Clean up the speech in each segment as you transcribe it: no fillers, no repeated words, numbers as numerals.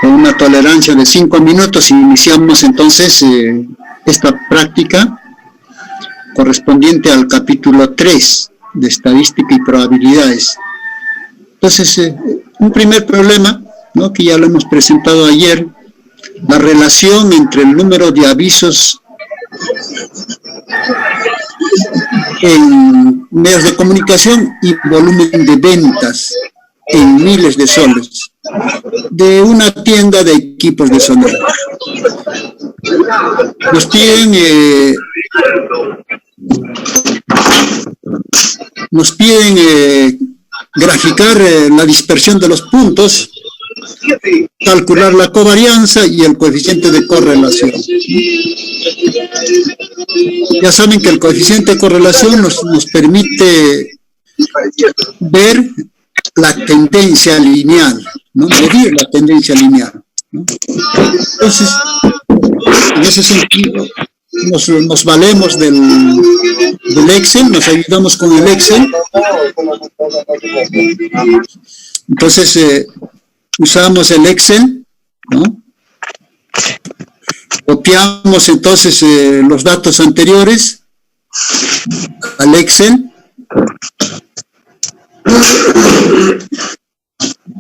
Con una tolerancia de 5 minutos iniciamos entonces esta práctica correspondiente al capítulo 3 de Estadística y Probabilidades. Entonces, un primer problema, ¿no?, que ya lo hemos presentado ayer, la relación entre el número de avisos en medios de comunicación y volumen de ventas en miles de soles de una tienda de equipos de sonido. Nos piden graficar la dispersión de los puntos, calcular la covarianza y el coeficiente de correlación. Ya saben que el coeficiente de correlación nos permite ver la tendencia lineal, ¿no? Medir la tendencia lineal, ¿no? Entonces, en ese sentido, nos valemos del Excel, nos ayudamos con el Excel. Entonces, usamos el Excel, ¿no? Copiamos entonces los datos anteriores al Excel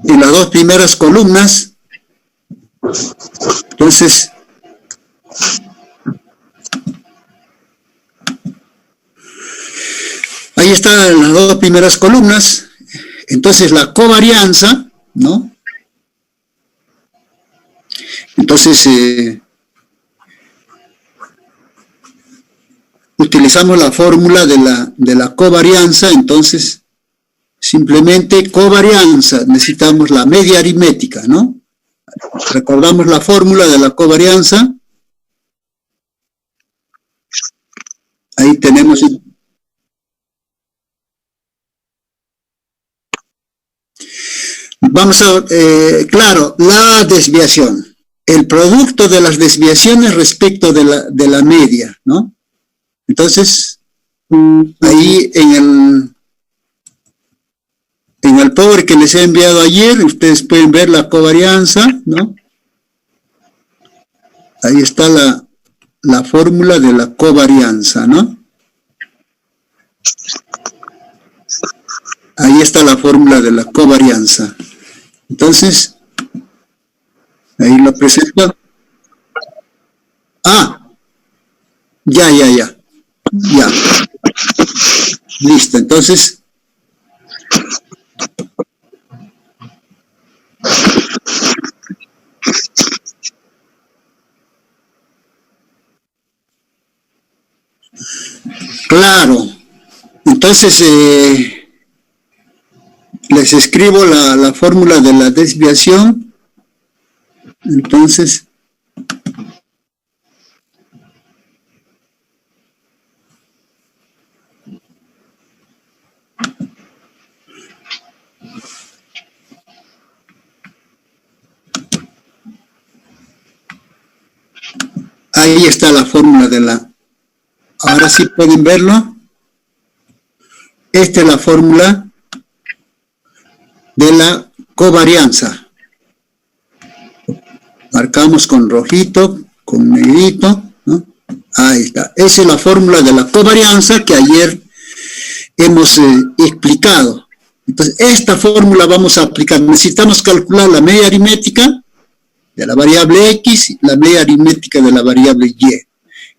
y las dos primeras columnas. Entonces, ahí están las dos primeras columnas. Entonces, la covarianza, ¿no? Entonces, utilizamos la fórmula de la covarianza. Entonces, simplemente covarianza, necesitamos la media aritmética, ¿no? Recordamos la fórmula de la covarianza. Ahí tenemos. Vamos a, claro, la desviación. El producto de las desviaciones respecto de la media, ¿no? Entonces, ahí en el Power que les he enviado ayer, ustedes pueden ver la covarianza, ¿no? Ahí está la fórmula de la covarianza, ¿no? Ahí está la fórmula de la covarianza. Entonces, ahí lo presento. Ya. Listo, entonces. Claro. Entonces, les escribo la fórmula de la desviación. Entonces, ahí está la fórmula de la... Ahora sí pueden verlo. Esta es la fórmula de la covarianza. Marcamos con rojito, con negrito, ¿no? Ahí está. Esa es la fórmula de la covarianza que ayer hemos explicado. Entonces, esta fórmula vamos a aplicar. Necesitamos calcular la media aritmética de la variable X y la media aritmética de la variable Y.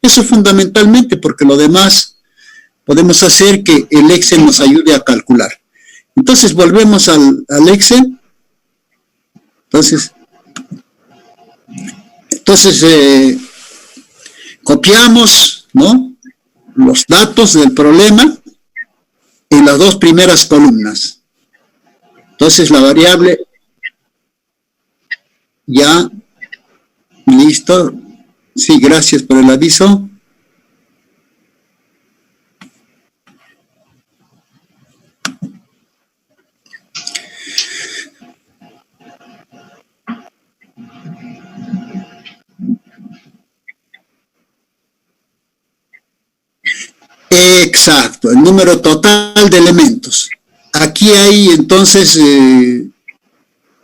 Eso fundamentalmente, porque lo demás podemos hacer que el Excel nos ayude a calcular. Entonces, volvemos al Excel. Entonces, copiamos, ¿no?, los datos del problema en las dos primeras columnas. Entonces, la variable, ya, listo. Sí, gracias por el aviso. Exacto, el número total de elementos. Aquí hay entonces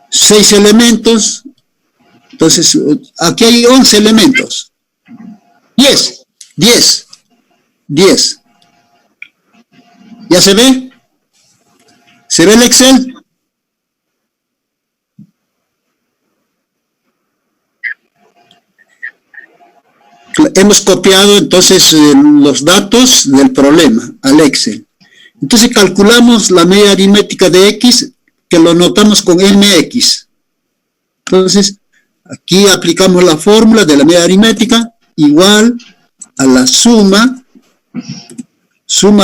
6 elementos Entonces, aquí hay 11 elementos. 10. ¿Ya se ve? ¿Se ve el Excel? Hemos copiado entonces los datos del problema al Excel. Entonces calculamos la media aritmética de X, que lo notamos con MX. Entonces, aquí aplicamos la fórmula de la media aritmética igual a la suma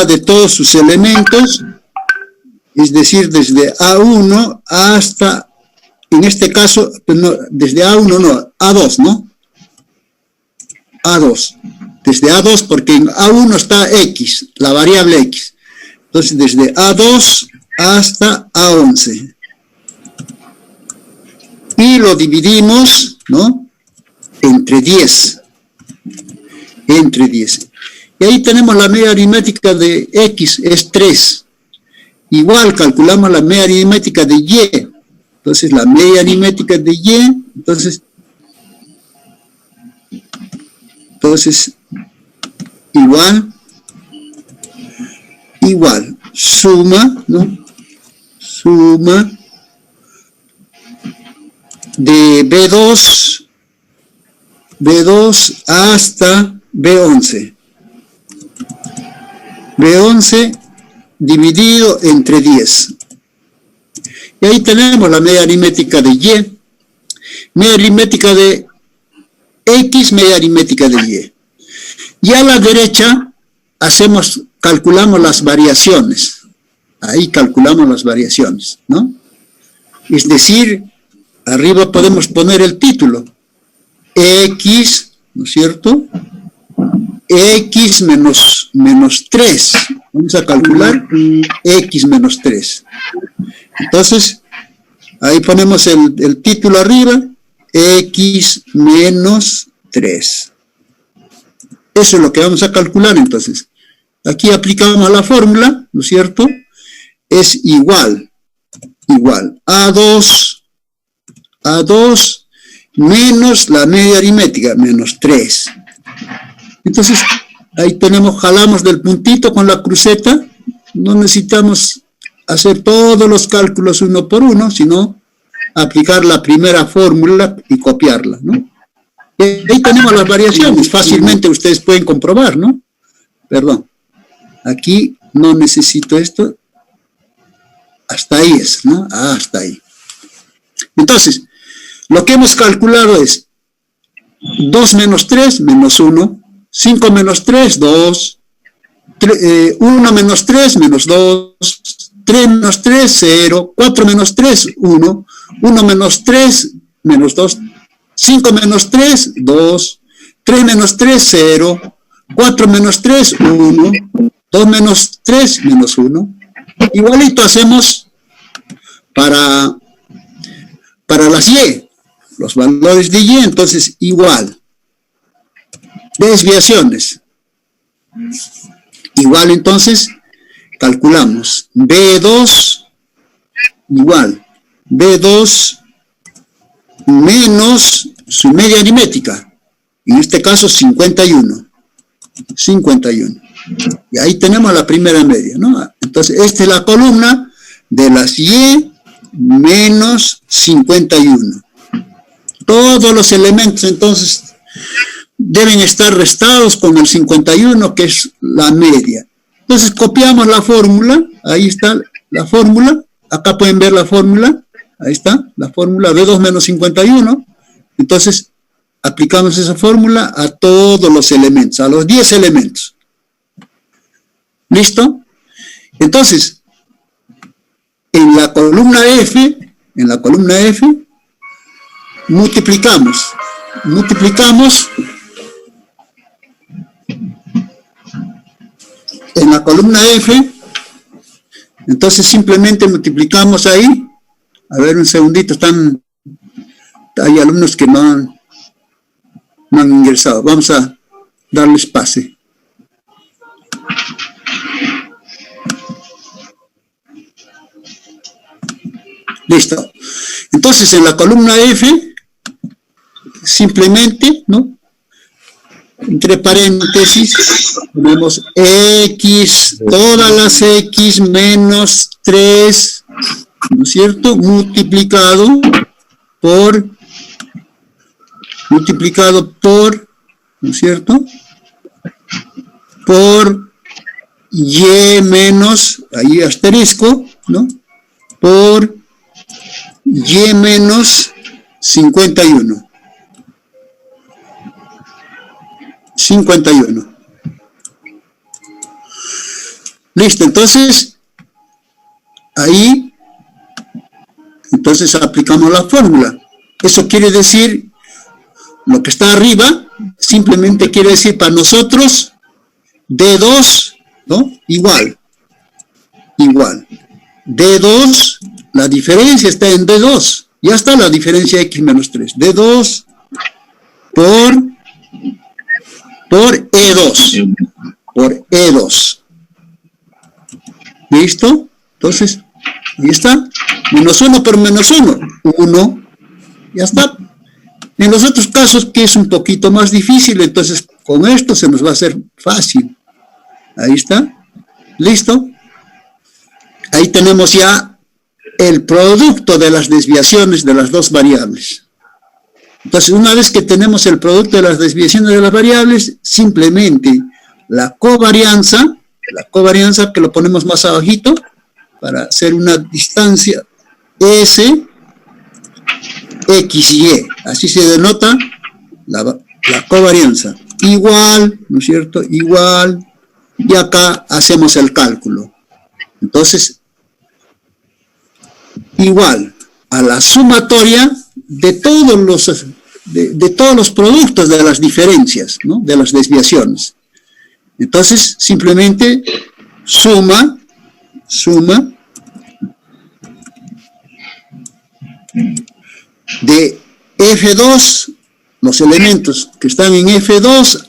de todos sus elementos, es decir, desde A1 hasta, en este caso, no, desde A1 no, A2, ¿no? A2, desde A2, porque en A1 está X, la variable X. Entonces, desde A2 hasta A11. Y lo dividimos, ¿no? Entre 10. Y ahí tenemos la media aritmética de X, es 3. Igual calculamos la media aritmética de Y. Entonces, la media aritmética de Y, entonces igual, suma, ¿no? Suma de B2 hasta B11. B11 dividido entre 10. Y ahí tenemos la media aritmética de Y, media aritmética de X, media aritmética de Y. Y a la derecha calculamos las variaciones. Ahí calculamos las variaciones, ¿no? Es decir, arriba podemos poner el título. X, ¿no es cierto? X menos 3. Vamos a calcular X menos 3. Entonces, ahí ponemos el título arriba. X menos 3. Eso es lo que vamos a calcular entonces. Aquí aplicamos la fórmula, ¿no es cierto? Es igual A2 menos la media aritmética, menos 3. Entonces, ahí jalamos del puntito con la cruceta. No necesitamos hacer todos los cálculos uno por uno, sino aplicar la primera fórmula y copiarla, ¿no? Y ahí tenemos las variaciones, fácilmente ustedes pueden comprobar, ¿no? Perdón, aquí no necesito esto, hasta ahí es, ¿no? Hasta ahí. Entonces, lo que hemos calculado es 2 menos 3, menos 1, 5 menos 3, 2, 1 menos 3, menos 2, 3 menos 3, 0, 4 menos 3, 1, 1 menos 3, menos 2, 5 menos 3, 2, 3 menos 3, 0, 4 menos 3, 1, 2 menos 3, menos 1. Igualito hacemos para las Y, los valores de Y, entonces igual. Desviaciones. Igual entonces, calculamos B2 igual B2 menos su media aritmética, en este caso 51. Y ahí tenemos la primera media, ¿no? Entonces, esta es la columna de las Y menos 51. Todos los elementos, entonces, deben estar restados con el 51, que es la media. Entonces, copiamos la fórmula, ahí está la fórmula, acá pueden ver la fórmula, ahí está, la fórmula B2 menos 51. Entonces, aplicamos esa fórmula a todos los elementos, a los 10 elementos. ¿Listo? Entonces, en la columna F, multiplicamos en la columna F, entonces simplemente multiplicamos ahí. A ver, un segundito, hay alumnos que no han ingresado. Vamos a darles pase. Listo. Entonces, en la columna F, simplemente, ¿no? Entre paréntesis, ponemos x, todas las x menos 3, ¿no es cierto? Multiplicado por, ¿no es cierto? Por y menos, ahí asterisco, ¿no? Por y menos 51. 51. Listo, entonces, ahí, entonces aplicamos la fórmula. Eso quiere decir, lo que está arriba, simplemente quiere decir para nosotros, D2, ¿no? Igual. D2, la diferencia está en D2. Ya está la diferencia x menos 3. D2 por E2. Por E2. ¿Listo? Entonces, ahí está. Menos 1 por menos 1. 1. Ya está. En los otros casos, que es un poquito más difícil, entonces con esto se nos va a hacer fácil. Ahí está. ¿Listo? Ahí tenemos ya el producto de las desviaciones de las dos variables. Entonces, una vez que tenemos el producto de las desviaciones de las variables, simplemente la covarianza que lo ponemos más abajito, para hacer una distancia S, X y Y. Así se denota la covarianza. Igual, ¿no es cierto? Igual. Y acá hacemos el cálculo. Entonces, igual a la sumatoria de todos los productos de las diferencias, ¿no? De las desviaciones. Entonces, simplemente suma de F2, los elementos que están en F2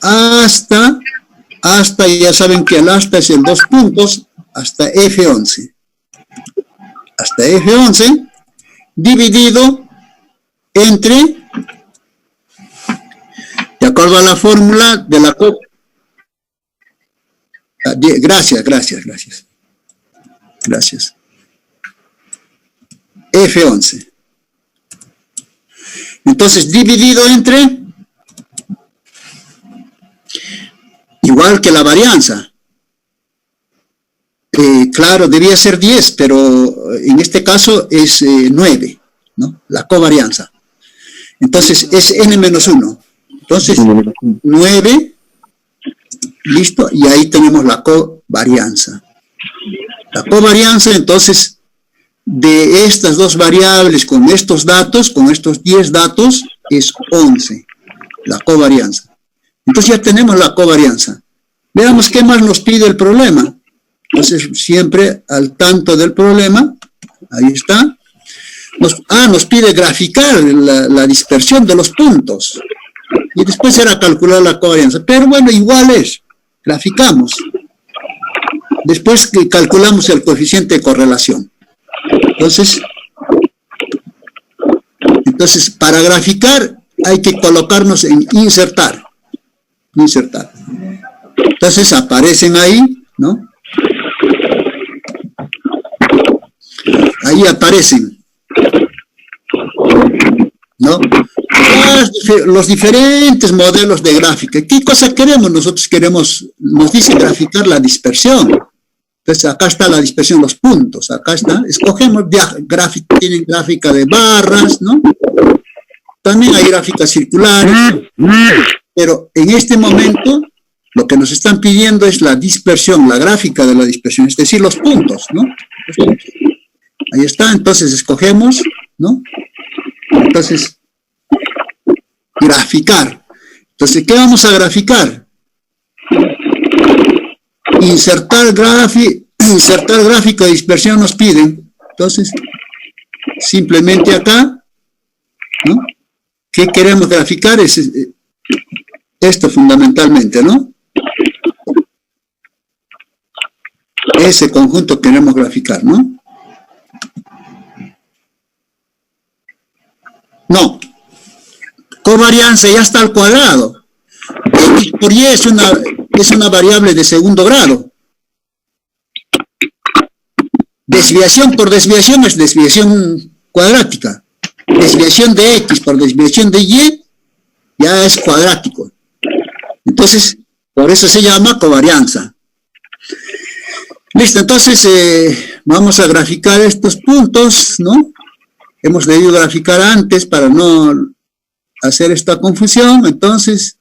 hasta, ya saben que el hasta es en 2 puntos, hasta F11. Hasta F11, dividido entre, de acuerdo a la fórmula de la... Gracias. F11. Entonces, dividido entre, igual que la varianza. Claro, debía ser 10, pero en este caso es 9, ¿no? La covarianza. Entonces, es n-1. Entonces, 9, listo, y ahí tenemos la covarianza. La covarianza, entonces, de estas dos variables con estos datos, con estos 10 datos, es 11, la covarianza. Entonces ya tenemos la covarianza. Veamos qué más nos pide el problema. Entonces, siempre al tanto del problema, ahí está. Nos pide graficar la dispersión de los puntos. Y después era calcular la covarianza. Pero bueno, igual es. Graficamos. Después que calculamos el coeficiente de correlación. Entonces, para graficar hay que colocarnos en insertar. Entonces aparecen ahí, ¿no? Ahí aparecen, ¿no? Los diferentes modelos de gráfica. ¿Qué cosa queremos? Nosotros queremos, nos dice graficar la dispersión. Entonces acá está la dispersión, los puntos, acá está. Escogemos, tienen gráfica de barras, ¿no? También hay gráficas circulares, pero en este momento lo que nos están pidiendo es la dispersión, la gráfica de la dispersión, es decir, los puntos, ¿no? Ahí está, entonces escogemos, ¿no? Entonces, graficar. Entonces, ¿qué vamos a graficar? Insertar gráfico de dispersión nos piden. Entonces, simplemente acá, ¿no? ¿Qué queremos graficar? Es esto fundamentalmente, ¿no? Ese conjunto queremos graficar, ¿no? No. covarianza ya está al cuadrado. X por Y es una variable de segundo grado. Desviación por desviación es desviación cuadrática. Desviación de X por desviación de Y ya es cuadrático. Entonces, por eso se llama covarianza. Listo, entonces vamos a graficar estos puntos, ¿no? Hemos debido graficar antes para no hacer esta confusión. Entonces,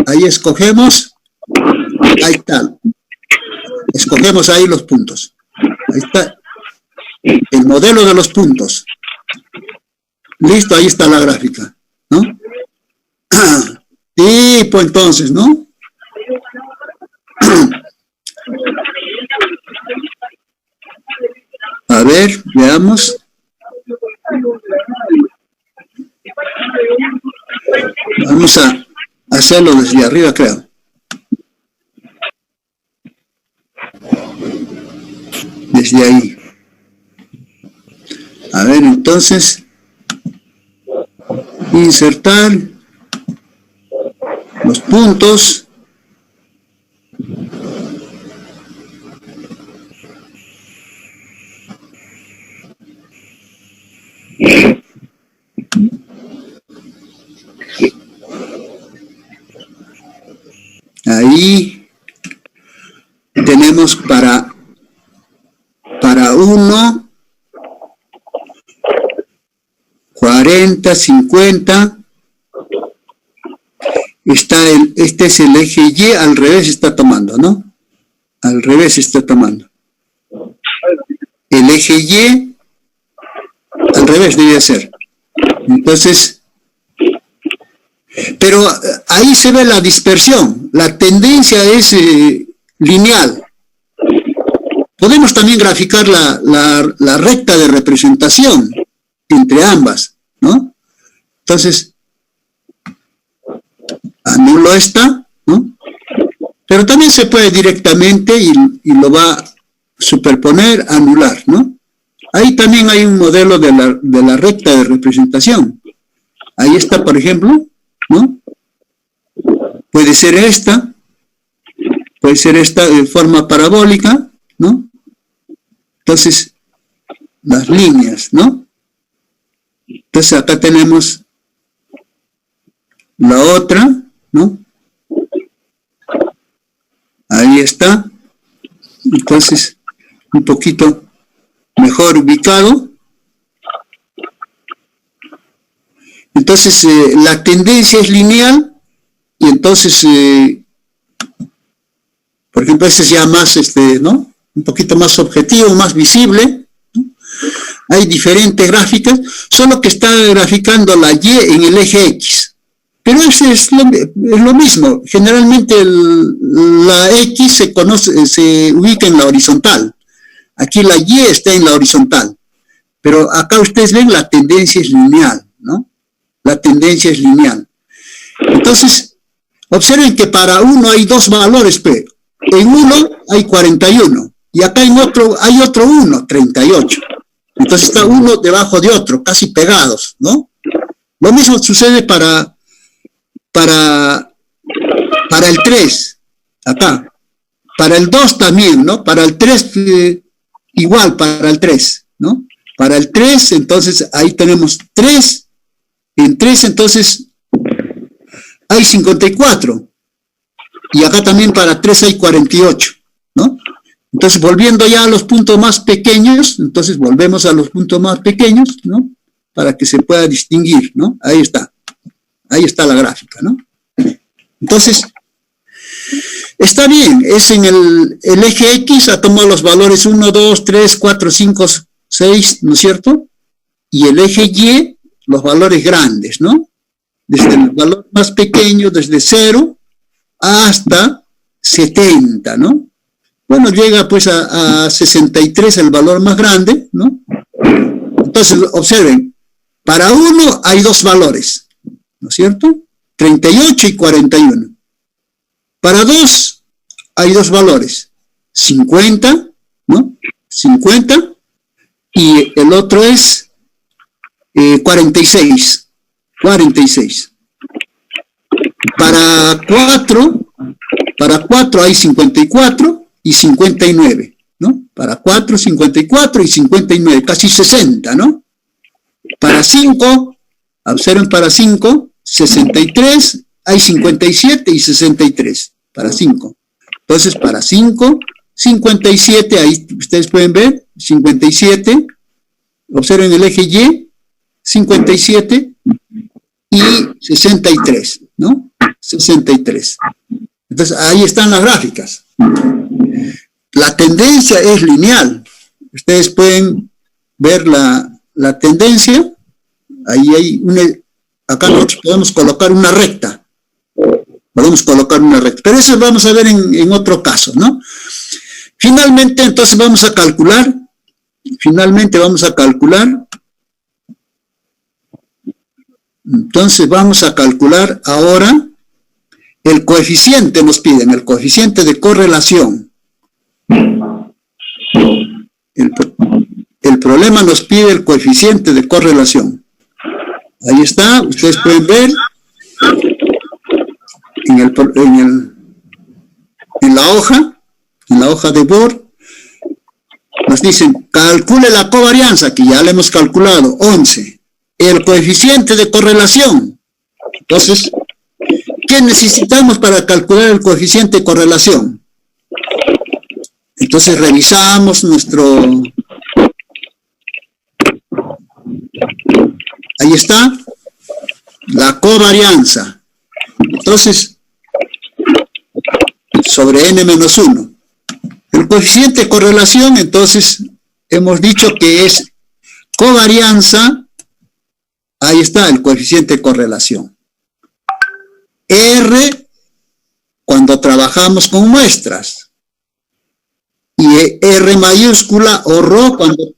ahí escogemos, ahí está, escogemos ahí los puntos. Ahí está el modelo de los puntos. Listo, ahí está la gráfica, ¿no? Y pues entonces, ¿no? A ver, veamos. Vamos a hacerlo desde arriba, creo. Desde ahí. A ver, entonces, insertar los puntos. Ahí tenemos para 1, 40, 50. Este es el eje Y, al revés está tomando, ¿no? Al revés está tomando. El eje Y, al revés debe ser. Entonces, pero ahí se ve la dispersión. La tendencia es lineal. Podemos también graficar la recta de representación entre ambas, ¿no? Entonces, anulo esta, ¿no? Pero también se puede directamente y lo va a superponer, anular, ¿no? Ahí también hay un modelo de la recta de representación. Ahí está, por ejemplo, ¿no? Puede ser esta de forma parabólica, ¿no? Entonces, las líneas, ¿no? Entonces acá tenemos la otra, ¿no? Ahí está. Entonces, un poquito mejor ubicado. Entonces, la tendencia es lineal y entonces, por ejemplo, este es ya más, ¿no? Un poquito más objetivo, más visible, ¿no? Hay diferentes gráficas, solo que está graficando la Y en el eje X. Pero ese es lo mismo. Generalmente la X se ubica en la horizontal. Aquí la Y está en la horizontal. Pero acá ustedes ven la tendencia es lineal, ¿no? La tendencia es lineal. Entonces, observen que para uno hay dos valores, P. En uno hay 41. Y acá en otro hay otro 1, 38. Entonces está uno debajo de otro, casi pegados, ¿no? Lo mismo sucede para el 3, acá. Para el 2 también, ¿no? Para el 3, igual para el 3, ¿no? Para el 3, entonces ahí tenemos 3. En 3, entonces, hay 54. Y acá también para 3 hay 48, ¿no? Entonces, volviendo ya a los puntos más pequeños, entonces volvemos a los puntos más pequeños, ¿no? Para que se pueda distinguir, ¿no? Ahí está. Ahí está la gráfica, ¿no? Entonces, está bien, es en el eje X, ha tomado los valores 1, 2, 3, 4, 5, 6, ¿no es cierto? Y el eje Y, los valores grandes, ¿no? Desde el valor más pequeño, desde 0 hasta 70, ¿no? Bueno, llega pues a 63 el valor más grande, ¿no? Entonces, observen, para 1 hay dos valores, ¿no es cierto? 38 y 41. Para 2 hay dos valores, 50, ¿no? 50, y el otro es 46. Para 4 hay 54 y 59, ¿no? Para 4, 54 y 59, casi 60, ¿no? Para 5, observen, para 5, 63, hay 57 y 63, para 5. Entonces, para 5, 57, ahí ustedes pueden ver, 57, observen el eje Y, 57 y 63, ¿no? 63. Entonces, ahí están las gráficas. La tendencia es lineal. Ustedes pueden ver la tendencia. Ahí hay acá nosotros podemos colocar una recta. Pero eso vamos a ver en otro caso, ¿no? Finalmente, entonces vamos a calcular. Entonces vamos a calcular ahora el coeficiente, nos piden, el coeficiente de correlación. El problema nos pide el coeficiente de correlación. Ahí está, ustedes pueden ver en la hoja de Word, nos dicen, calcule la covarianza, que ya la hemos calculado, 11. El coeficiente de correlación. Entonces, ¿qué necesitamos para calcular el coeficiente de correlación? Entonces, revisamos ahí está, la covarianza. Entonces, sobre n-1. El coeficiente de correlación, entonces, hemos dicho que es covarianza. Ahí está el coeficiente de correlación. R, cuando trabajamos con muestras. Y R mayúscula o ρ cuando...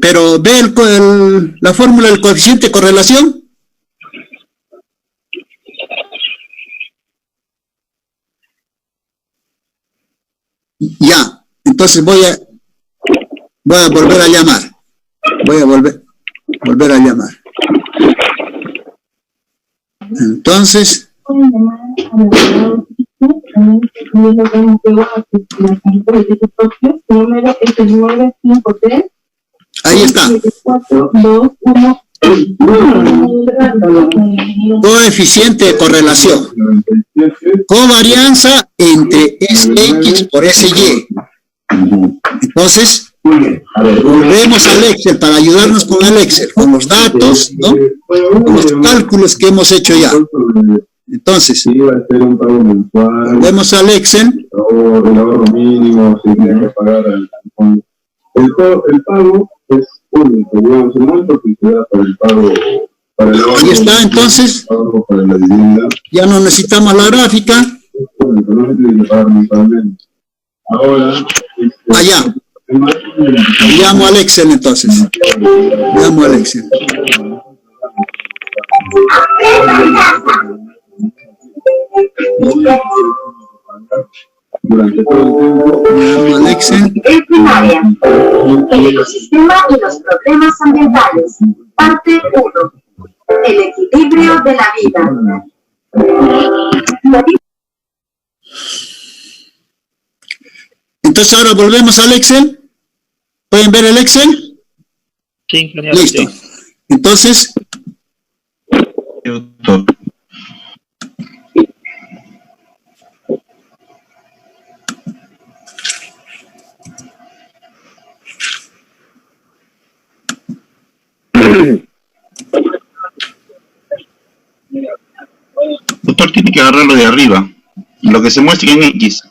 Pero ve la fórmula del coeficiente de correlación. Ya, entonces voy a volver a llamar. Voy a volver a llamar. Entonces, ahí está. Coeficiente de correlación. Covarianza entre SX por SY. Entonces, volvemos al Excel para ayudarnos con el Excel, con los datos, ¿no? Con los cálculos que hemos hecho ya. Entonces, volvemos al Excel. El ahorro mínimo, si tiene que pagar el pago es único, digamos, el monto que se da para el pago. Ahí está, entonces, ya no necesitamos la gráfica. Allá. Llamo al Excel, entonces. Llamo al Excel. Llamo al Excel. El primaria. El ecosistema y los problemas ambientales. Parte 1. El equilibrio de la vida. Entonces ahora volvemos al Excel. ¿Pueden ver el Excel? Sí, genial. Listo. Sí. Entonces, Doctor, tiene que agarrarlo de arriba, lo que se muestra en X.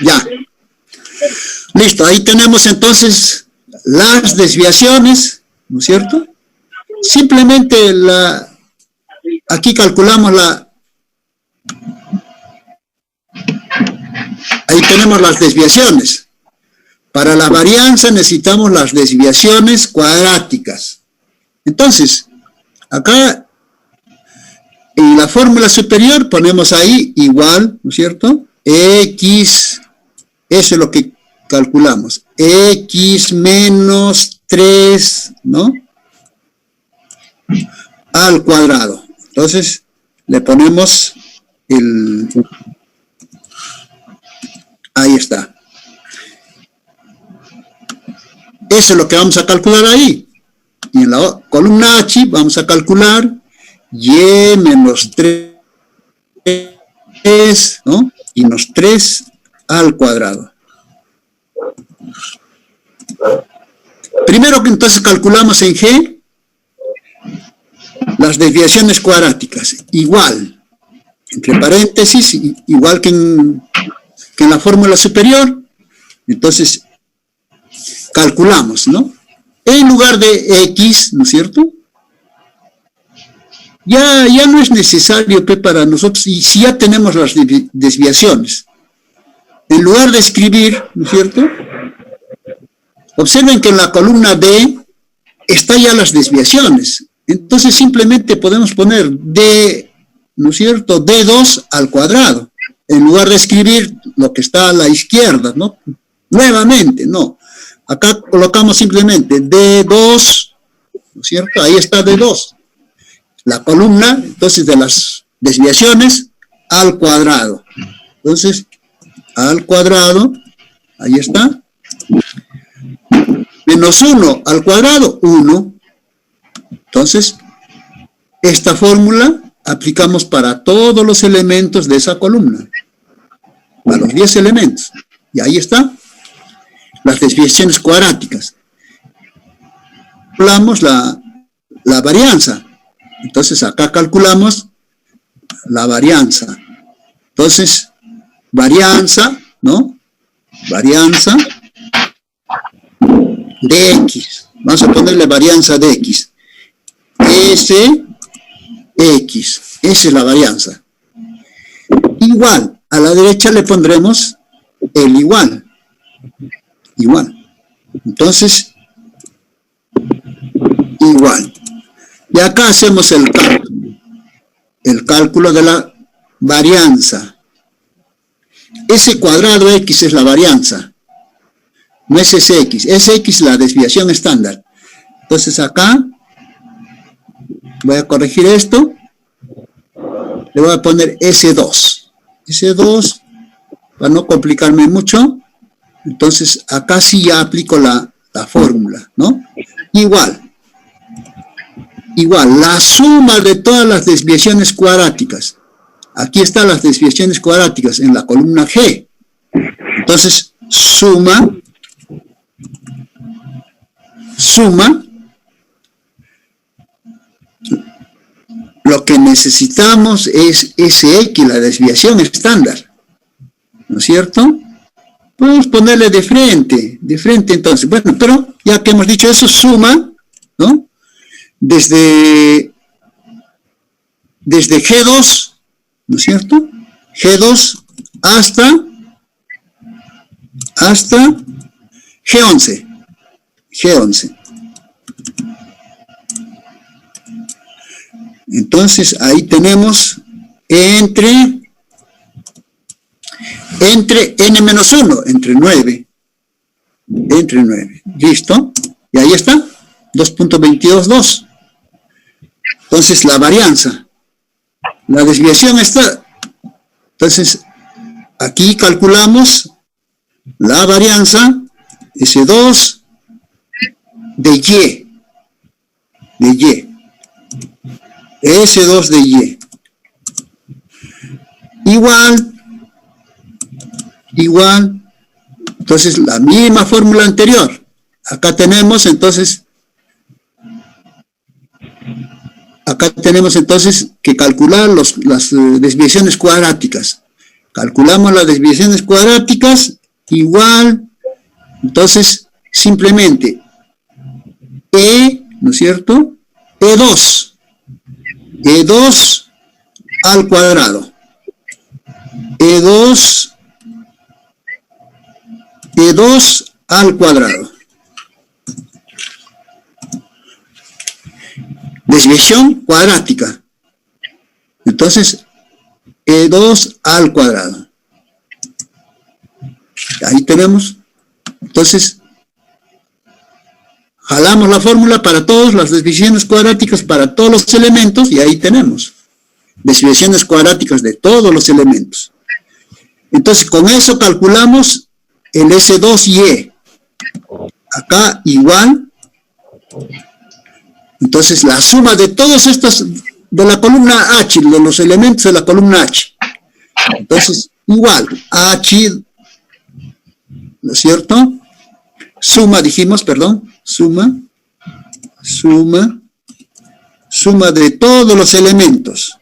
ya. Listo, ahí tenemos entonces las desviaciones, ¿no es cierto? Simplemente aquí calculamos ahí tenemos las desviaciones. Para la varianza necesitamos las desviaciones cuadráticas. Entonces, acá en la fórmula superior ponemos ahí igual, ¿no es cierto? X Eso es lo que calculamos. X menos 3, ¿no? Al cuadrado. Entonces, le ponemos el... Ahí está. Eso es lo que vamos a calcular ahí. Y en la columna H vamos a calcular y menos 3, ¿no? Y menos 3 al cuadrado. Primero que entonces calculamos en G las desviaciones cuadráticas. Igual, entre paréntesis, igual que en la fórmula superior. Entonces, calculamos, ¿no? En lugar de X, ¿no es cierto? Ya no es necesario para nosotros, y si ya tenemos las desviaciones. En lugar de escribir, ¿no es cierto? Observen que en la columna D está ya las desviaciones. Entonces simplemente podemos poner D, ¿no es cierto? D2 al cuadrado. En lugar de escribir lo que está a la izquierda, ¿no? Nuevamente, no. Acá colocamos simplemente D2, ¿no es cierto? Ahí está D2. La columna, entonces, de las desviaciones al cuadrado. Entonces, al cuadrado, ahí está. Menos 1 al cuadrado, 1. Entonces, esta fórmula aplicamos para todos los elementos de esa columna. Para los 10 elementos. Y ahí está. Las desviaciones cuadráticas. Calculamos la varianza. Entonces, acá calculamos la varianza. Entonces, varianza, ¿no? Varianza de X. Vamos a ponerle varianza de X. X. Esa es la varianza. Igual. A la derecha le pondremos el igual. Igual. Entonces, igual. Y acá hacemos el cálculo. El cálculo de la varianza. Ese cuadrado X es la varianza. No es ese X. Ese X es la desviación estándar. Entonces acá voy a corregir esto. Le voy a poner S2. S2, para no complicarme mucho. Entonces acá sí ya aplico la fórmula, ¿no? Igual, la suma de todas las desviaciones cuadráticas. Aquí están las desviaciones cuadráticas en la columna G. Entonces, suma, lo que necesitamos es SX, la desviación estándar, ¿no es cierto? Podemos ponerle de frente entonces. Bueno, pero ya que hemos dicho eso, suma, ¿no? Desde G2, ¿no es cierto? G2 hasta G11. Entonces, ahí tenemos entre n-1, entre 9. ¿Listo? Y ahí está, 2.222. Entonces, la varianza. La desviación está. Entonces, aquí calculamos la varianza, S2 de Y. S2 de Y. Igual. Entonces, la misma fórmula anterior. Acá tenemos entonces que calcular las desviaciones cuadráticas. Calculamos las desviaciones cuadráticas, igual. Entonces, simplemente ¿no es cierto? E2 al cuadrado. E2 al cuadrado. Desviación cuadrática. Entonces, E2 al cuadrado. Ahí tenemos. Entonces, jalamos la fórmula para todas las desviaciones cuadráticas para todos los elementos y ahí tenemos desviaciones cuadráticas de todos los elementos. Entonces, con eso calculamos el S2Y. Acá igual. Entonces, la suma de todos estos, de la columna H, de los elementos de la columna H. Entonces, igual, H, ¿no es cierto? Suma, dijimos, perdón, suma de todos los elementos.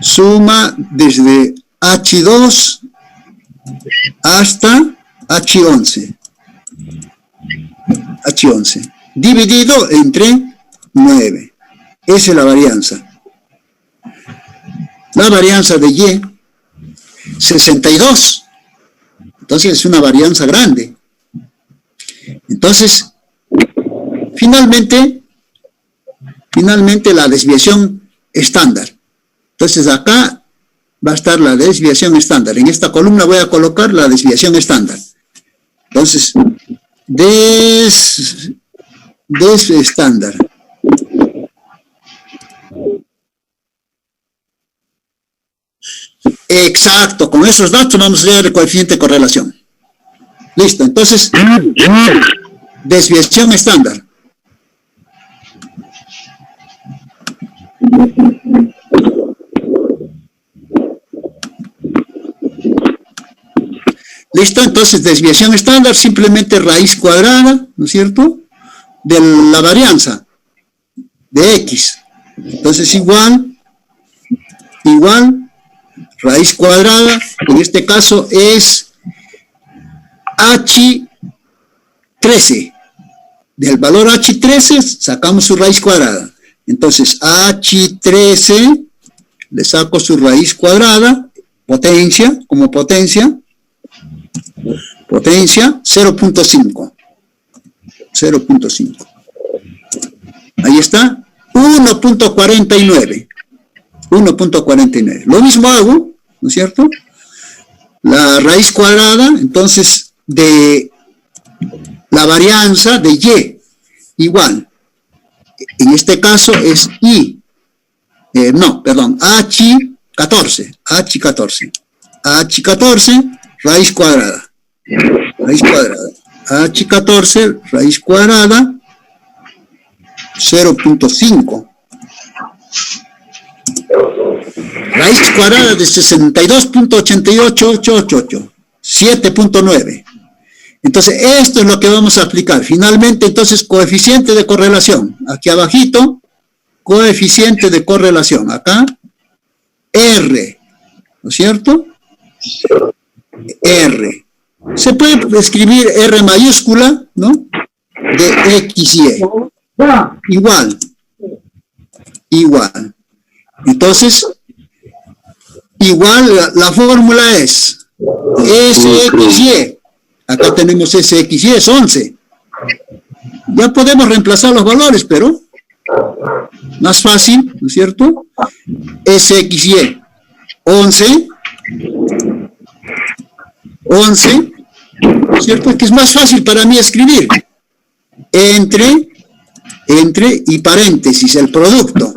Suma desde H2 hasta H11. H11. Dividido entre 9. Esa es la varianza. La varianza de Y, 62. Entonces es una varianza grande. Entonces, finalmente la desviación estándar. Entonces acá va a estar la desviación estándar. En esta columna voy a colocar la desviación estándar. Entonces, estándar. Exacto, con esos datos vamos a hallar el coeficiente de correlación. Listo, entonces, desviación estándar. Listo, entonces desviación estándar, simplemente raíz cuadrada, ¿no es cierto?, de la varianza de X. Entonces igual, raíz cuadrada, en este caso es H13. Del valor H13 sacamos su raíz cuadrada. Entonces H13, le saco su raíz cuadrada, potencia, como potencia 0.5. 0.5. Ahí está, 1.49. 1.49. Lo mismo hago, ¿no es cierto? La raíz cuadrada, entonces, de la varianza de Y, igual. En este caso es H14. H14, raíz cuadrada. H14, raíz cuadrada, 0.5. Raíz cuadrada de 62.88888, 7.9. Entonces, esto es lo que vamos a aplicar. Finalmente, entonces, coeficiente de correlación. Aquí abajito, coeficiente de correlación. Acá, R, ¿no es cierto? R. Se puede escribir R mayúscula, ¿no? De XY. Igual. Entonces, igual la fórmula es SXY. Acá tenemos SXY, es 11. Ya podemos reemplazar los valores, pero más fácil, ¿no es cierto? SXY, 11, ¿no es cierto? Que es más fácil para mí escribir. Entre y paréntesis, el producto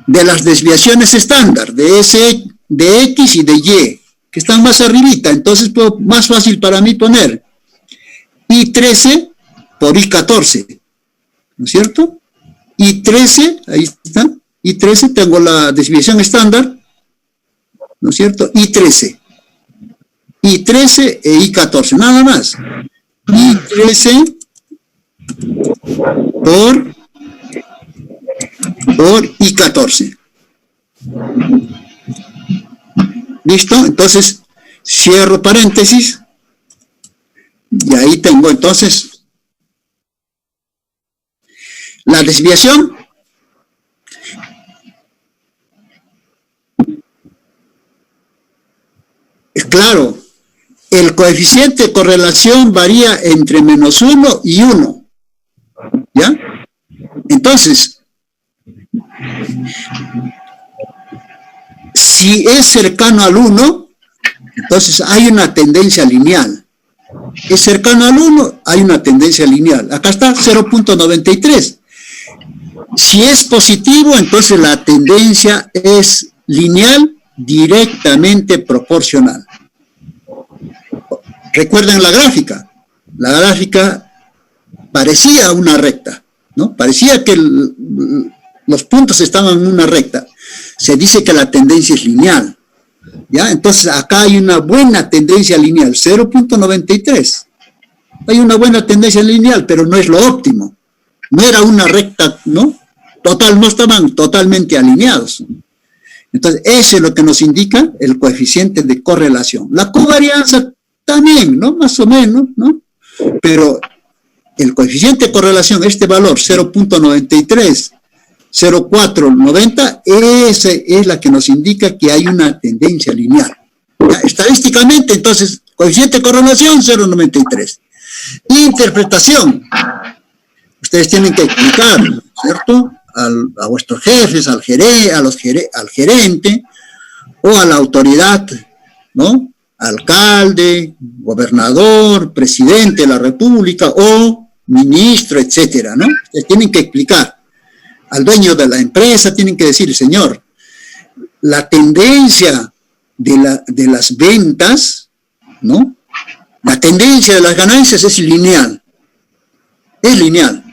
de las desviaciones estándar de X y de Y, que están más arribita. Entonces, más fácil para mí poner I13 por I14, ¿no es cierto? I13, ahí está, I13, tengo la desviación estándar, ¿no es cierto? I13 e I14, nada más. I13 por I14. ¿Listo? Entonces, cierro paréntesis. Y ahí tengo entonces la desviación. Es claro, el coeficiente de correlación varía entre -1 y 1. ¿Ya? Entonces, si es cercano al 1, entonces Entonces hay una tendencia lineal. Es cercano al 1, hay una tendencia lineal. Acá está 0.93. Si es positivo, entonces la tendencia es lineal, directamente proporcional. Recuerden la gráfica. La gráfica parecía una recta, ¿no? Parecía que los puntos estaban en una recta. Se dice que la tendencia es lineal, ¿ya? Entonces acá hay una buena tendencia lineal, 0.93. Hay una buena tendencia lineal, pero no es lo óptimo. No era una recta, ¿no? No estaban totalmente alineados. Entonces, eso es lo que nos indica el coeficiente de correlación. La covarianza también, ¿no? Más o menos, ¿no? Pero el coeficiente de correlación, este valor, 0.93, 0.490, esa es la que nos indica que hay una tendencia lineal. ¿Ya? Estadísticamente, entonces, coeficiente de correlación, 0.93. Interpretación. Ustedes tienen que explicar, ¿cierto? A vuestros jefes, al gerente o a la autoridad, ¿no? Alcalde, gobernador, presidente de la república o ministro, etcétera, ¿no? Ustedes tienen que explicar. Al dueño de la empresa tienen que decir, señor, la tendencia de las ventas, ¿no? La tendencia de las ganancias es lineal. Es lineal.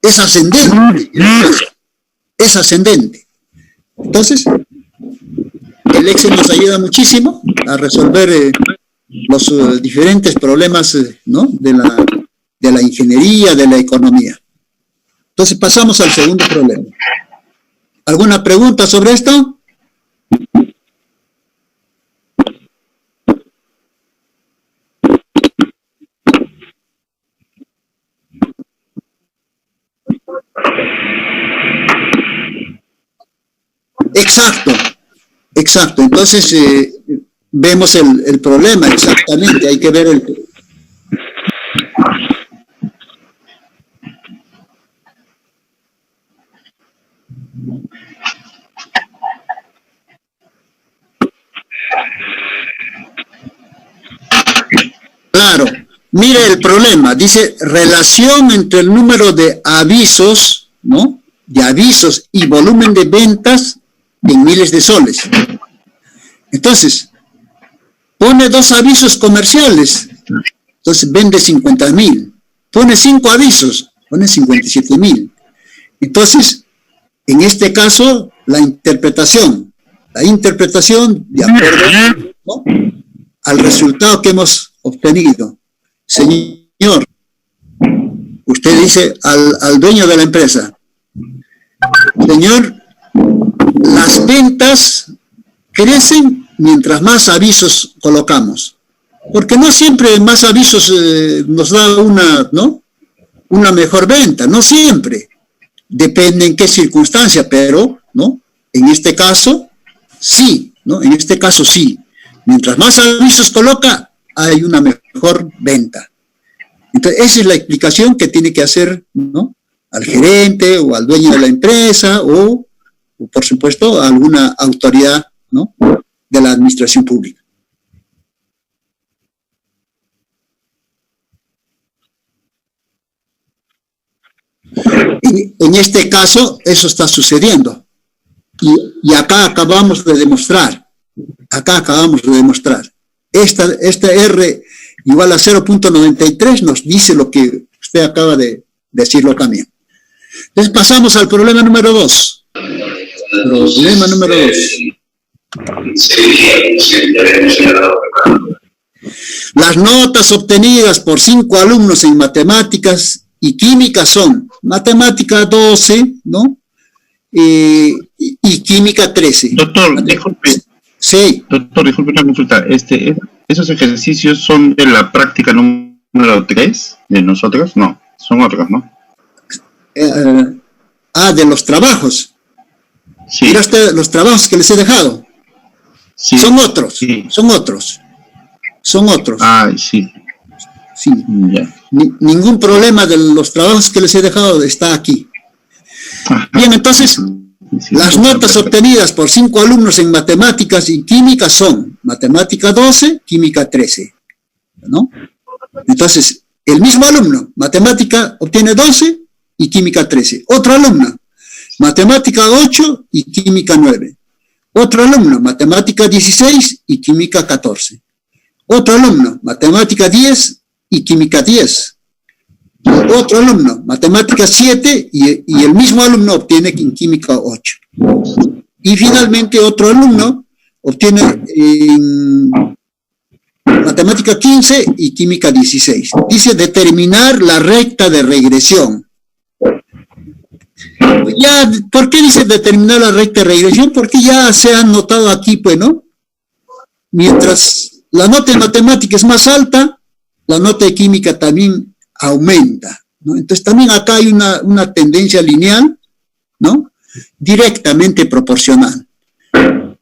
Es ascendente. Es ascendente. Entonces, el Excel nos ayuda muchísimo a resolver los diferentes problemas, ¿no? de la ingeniería, de la economía. Entonces, pasamos al segundo problema. ¿Alguna pregunta sobre esto? Exacto. Entonces, vemos el problema, exactamente. Hay que ver el... Claro. Mire el problema. Dice, relación entre el número de avisos, ¿no? De avisos y volumen de ventas en miles de soles. Entonces, pone 2 avisos comerciales, entonces vende 50,000. Pone 5 avisos, pone 57,000. Entonces, en este caso, la interpretación de acuerdo, ¿no? Al resultado que hemos obtenido. Señor, usted dice al dueño de la empresa, señor, las ventas crecen mientras más avisos colocamos, porque no siempre más avisos nos da una mejor venta, no siempre, depende en qué circunstancia, pero, ¿no? En este caso, sí, ¿no? En este caso sí, mientras más avisos coloca, hay una mejor venta. Entonces, esa es la explicación que tiene que hacer, ¿no? Al gerente o al dueño de la empresa o por supuesto, a alguna autoridad, ¿no? De la administración pública. Y en este caso, eso está sucediendo. Y acá acabamos de demostrar. Esta R igual a 0.93 nos dice lo que usted acaba de decirlo también. Entonces pasamos al problema número 2. Problema número 2. Las notas obtenidas por 5 alumnos en matemáticas y química son matemática 12, ¿no? Y química 13. Doctor, disculpe. Sí. Doctor, disculpe una consulta. ¿Esos ejercicios son de la práctica número 3 de nosotros? No, son otros, ¿no? De los trabajos. Sí. Mira usted los trabajos que les he dejado. Sí. Son otros. Sí. Son otros. Sí. Sí. Ya. Ningún problema de los trabajos que les he dejado está aquí. Ajá. Bien, entonces, Las notas obtenidas por 5 alumnos en matemáticas y química son matemática 12, química 13, ¿no? Entonces, el mismo alumno, matemática obtiene 12 y química 13. Otro alumno, matemática 8 y química 9. Otro alumno, matemática 16 y química 14. Otro alumno, matemática 10 y química 10. Otro alumno, matemática 7 y el mismo alumno obtiene en química 8. Y finalmente otro alumno obtiene en matemática 15 y química 16. Dice determinar la recta de regresión. Ya, ¿por qué dice determinar la recta de regresión? Porque ya se ha notado aquí, pues, ¿no? Mientras la nota de matemática es más alta, la nota de química también aumenta, ¿no? Entonces también acá hay una tendencia lineal, ¿no? Directamente proporcional.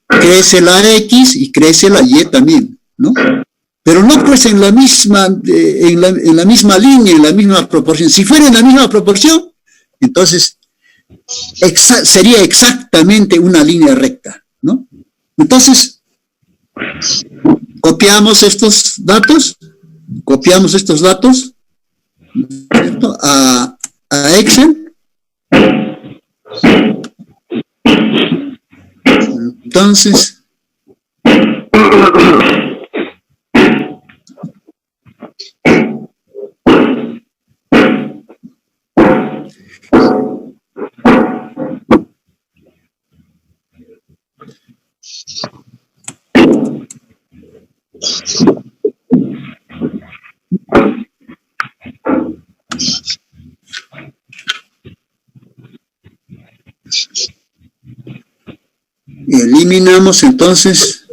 Crece la X y crece la Y también, ¿no? Pero no crece en la misma línea, en la misma proporción. Si fuera en la misma proporción, entonces sería exactamente una línea recta, ¿no? Entonces, copiamos estos datos, ¿cierto? A Excel. Entonces, eliminamos entonces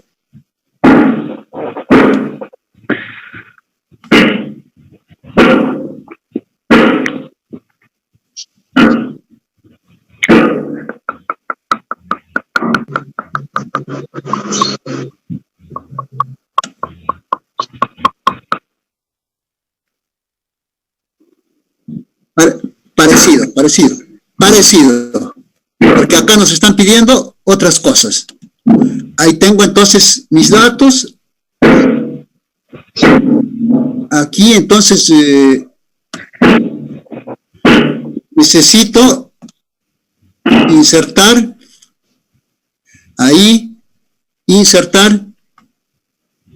parecido, porque acá nos están pidiendo otras cosas. Ahí tengo entonces mis datos. Aquí entonces necesito insertar, ahí, insertar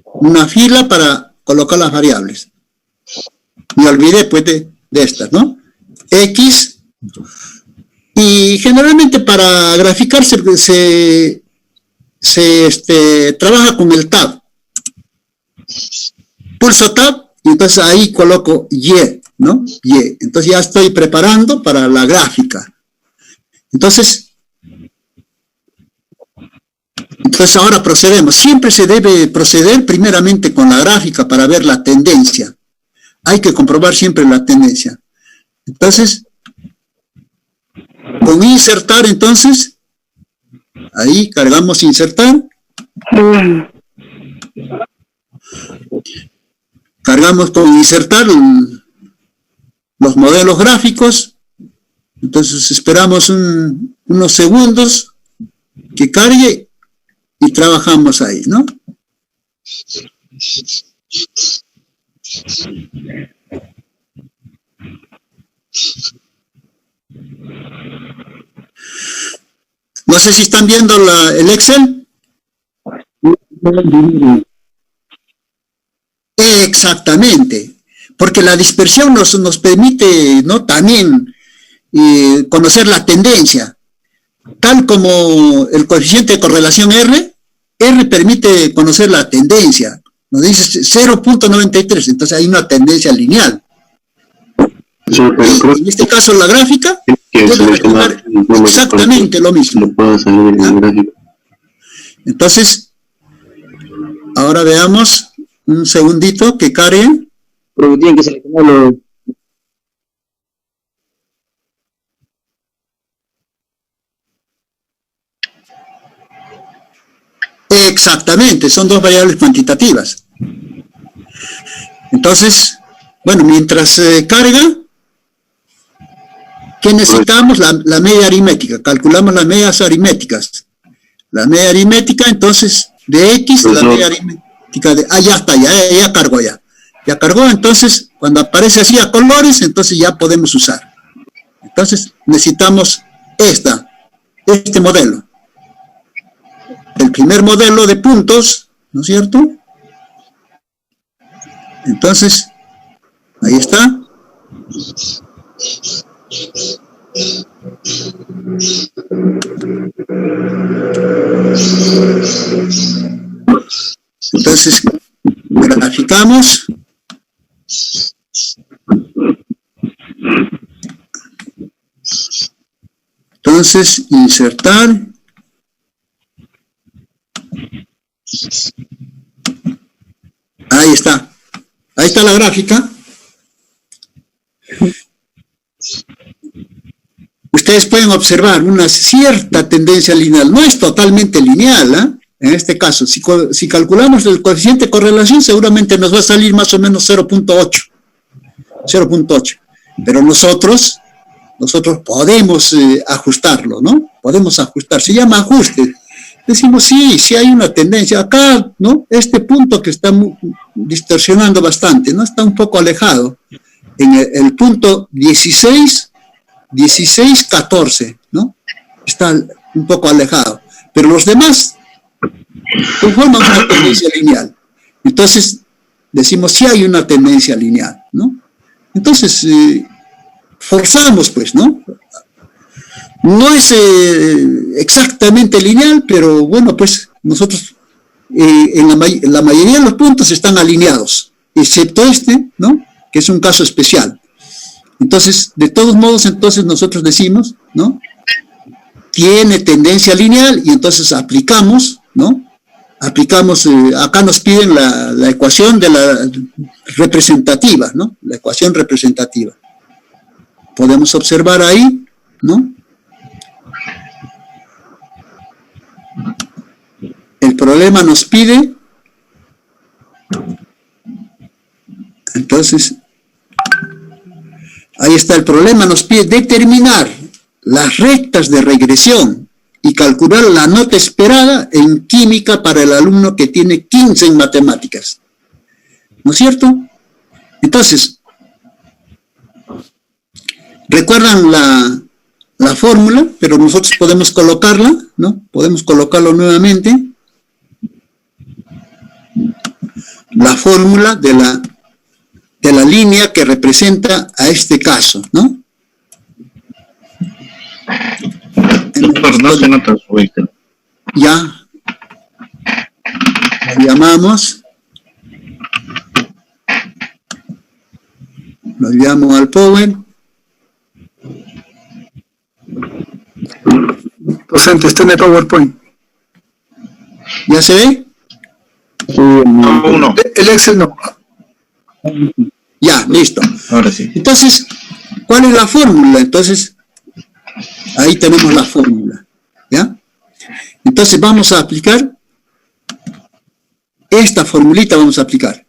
una fila para colocar las variables. Me olvidé pues de estas, ¿no? X, y generalmente para graficar se trabaja con el tab. Pulso tab y entonces ahí coloco Y, ¿no? Y. Entonces ya estoy preparando para la gráfica. Entonces ahora procedemos. Siempre se debe proceder primeramente con la gráfica para ver la tendencia. Hay que comprobar siempre la tendencia. Entonces, con insertar, entonces, ahí cargamos insertar. Cargamos con insertar los modelos gráficos. Entonces esperamos unos segundos que cargue y trabajamos ahí, ¿no? No sé si están viendo el Excel. Exactamente, porque la dispersión nos permite, ¿no?, también conocer la tendencia, tal como el coeficiente de correlación R permite conocer la tendencia, nos dice 0.93, entonces hay una tendencia lineal. Sí, pero en este caso la gráfica debe reflejar exactamente lo mismo. Entonces, ahora veamos un segundito que cargue. Pero tienen que seleccionarlo. Exactamente, son dos variables cuantitativas. Entonces, bueno, mientras carga, ¿qué necesitamos? La media aritmética. Calculamos las medias aritméticas. La media aritmética, entonces, de X, la media aritmética de... ya está, ya cargó ya. Ya cargó, entonces, cuando aparece así a colores, entonces ya podemos usar. Entonces, necesitamos este modelo. El primer modelo de puntos, ¿no es cierto? Entonces, ahí está. Entonces, graficamos. Entonces, insertar. Ahí está. Ahí está la gráfica. Ustedes pueden observar una cierta tendencia lineal. No es totalmente lineal, ¿eh? En este caso, si calculamos el coeficiente de correlación, seguramente nos va a salir más o menos 0.8. 0.8. Pero nosotros podemos ajustarlo, ¿no? Podemos ajustar. Se llama ajuste. Decimos, sí hay una tendencia. Acá, ¿no? Este punto que está distorsionando bastante, ¿no? Está un poco alejado. En el punto 16, 14, ¿no? Está un poco alejado. Pero los demás conforman una tendencia lineal. Entonces, decimos, sí hay una tendencia lineal, ¿no? Entonces, forzamos, pues, ¿no? No es exactamente lineal, pero bueno, pues nosotros en la mayoría de los puntos están alineados, excepto este, ¿no? Que es un caso especial. Entonces, de todos modos, entonces nosotros decimos, ¿no? Tiene tendencia lineal y entonces aplicamos, ¿no? Aplicamos, acá nos piden la ecuación de la representativa, ¿no? La ecuación representativa. Podemos observar ahí, ¿no? El problema nos pide, entonces, ahí está el problema, nos pide determinar las rectas de regresión y calcular la nota esperada en química para el alumno que tiene 15 en matemáticas. ¿No es cierto? Entonces, recuerdan la fórmula, pero nosotros podemos colocarla, ¿no? Podemos colocarlo nuevamente. La fórmula de la línea que representa a este caso, ¿no? Doctor, no se nota su Excel. Ya. Lo llamamos. Lo llamo al Power. Docente, está en el PowerPoint. ¿Ya se ve? No. El Excel no. Ya, listo. Ahora sí. Entonces, ¿cuál es la fórmula? Entonces, ahí tenemos la fórmula, ¿ya? Entonces vamos a aplicar esta formulita, vamos a aplicar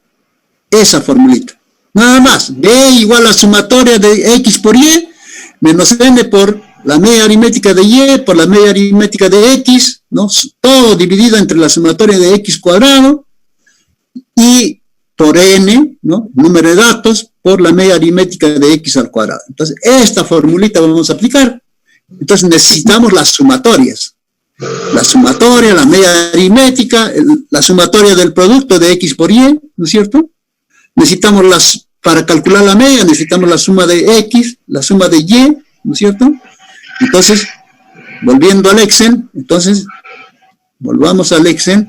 esa formulita. Nada más, B igual a sumatoria de X por Y, menos N por la media aritmética de Y, por la media aritmética de X, ¿no? Todo dividido entre la sumatoria de X cuadrado, y por N, ¿no? Número de datos, por la media aritmética de X al cuadrado. Entonces, esta formulita vamos a aplicar. Entonces, necesitamos las sumatorias. La sumatoria, la media aritmética, la sumatoria del producto de X por Y, ¿no es cierto? Necesitamos para calcular la media, necesitamos la suma de X, la suma de Y, ¿no es cierto? Entonces, volviendo al Excel, entonces, volvamos al Excel.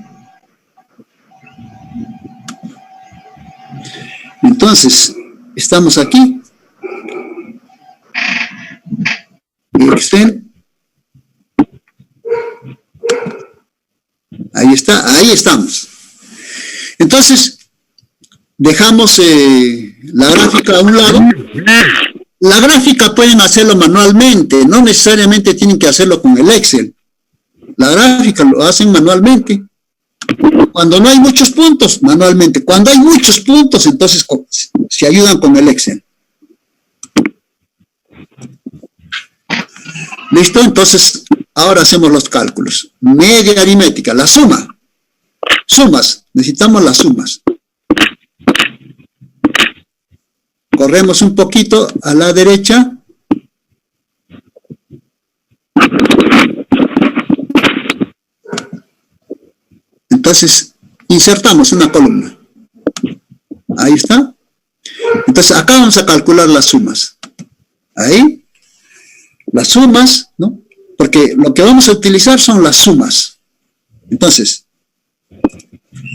Entonces, estamos aquí. Excel. Ahí está, ahí estamos. Entonces, dejamos la gráfica a un lado. La gráfica pueden hacerlo manualmente, no necesariamente tienen que hacerlo con el Excel. La gráfica lo hacen manualmente. Cuando no hay muchos puntos, manualmente. Cuando hay muchos puntos, entonces se ayudan con el Excel. ¿Listo? Entonces, ahora hacemos los cálculos. Media aritmética, la suma. Sumas, necesitamos las sumas. Corremos un poquito a la derecha. Entonces, insertamos una columna. Ahí está. Entonces, acá vamos a calcular las sumas. Ahí. Las sumas, ¿no? Porque lo que vamos a utilizar son las sumas. Entonces,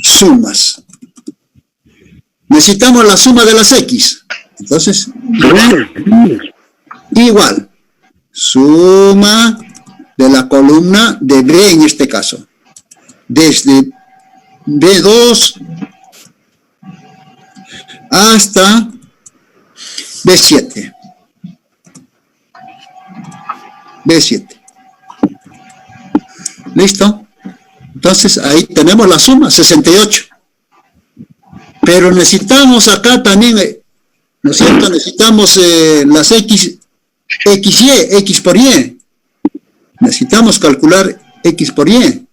sumas. Necesitamos la suma de las X. Entonces, igual. Suma de la columna de B en este caso. Desde B2 hasta B7. B7. ¿Listo? Entonces, ahí tenemos la suma, 68. Pero necesitamos acá también, ¿no es cierto? Necesitamos las X, XY, X por Y. Necesitamos calcular X por Y.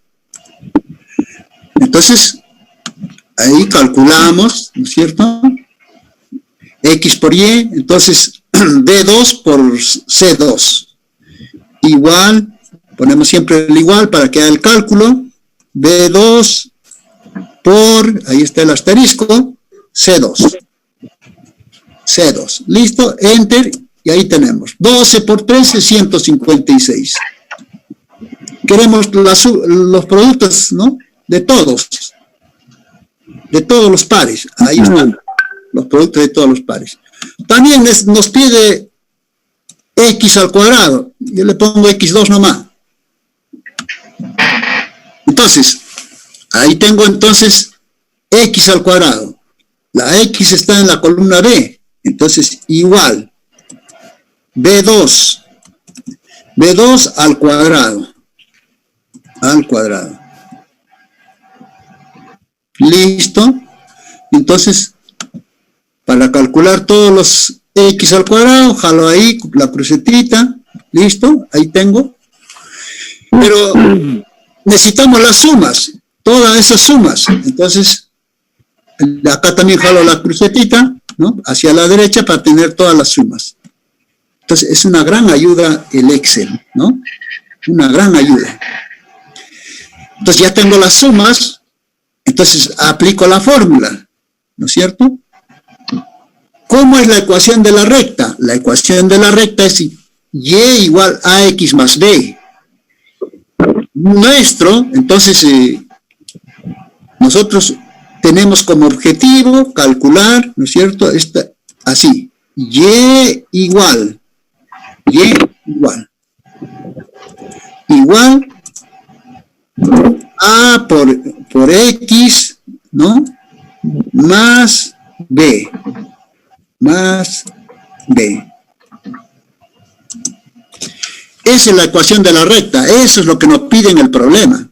Entonces, ahí calculamos, ¿no es cierto? X por Y, entonces, B2 por C2. Igual, ponemos siempre el igual para que haga el cálculo. B2 por, ahí está el asterisco, C2. C2. Listo, enter, y ahí tenemos. 12 por 13, 156. Queremos los productos, ¿no? De todos los pares. Ahí están los productos de todos los pares. También nos pide X al cuadrado. Yo le pongo X2 nomás. Entonces, ahí tengo entonces X al cuadrado. La X está en la columna B. Entonces, igual. B2 al cuadrado. Al cuadrado. Listo. Entonces, para calcular todos los X al cuadrado, jalo ahí la crucetita. Listo. Ahí tengo. Pero necesitamos las sumas. Todas esas sumas. Entonces, acá también jalo la crucetita, ¿no? Hacia la derecha para tener todas las sumas. Entonces, es una gran ayuda el Excel, ¿no? Una gran ayuda. Entonces, ya tengo las sumas. Entonces, aplico la fórmula, ¿no es cierto? ¿Cómo es la ecuación de la recta? La ecuación de la recta es Y igual a X más B. Entonces, nosotros tenemos como objetivo calcular, ¿no es cierto? Así, Y igual A por X, ¿no? Más B. Esa es la ecuación de la recta. Eso es lo que nos pide en el problema.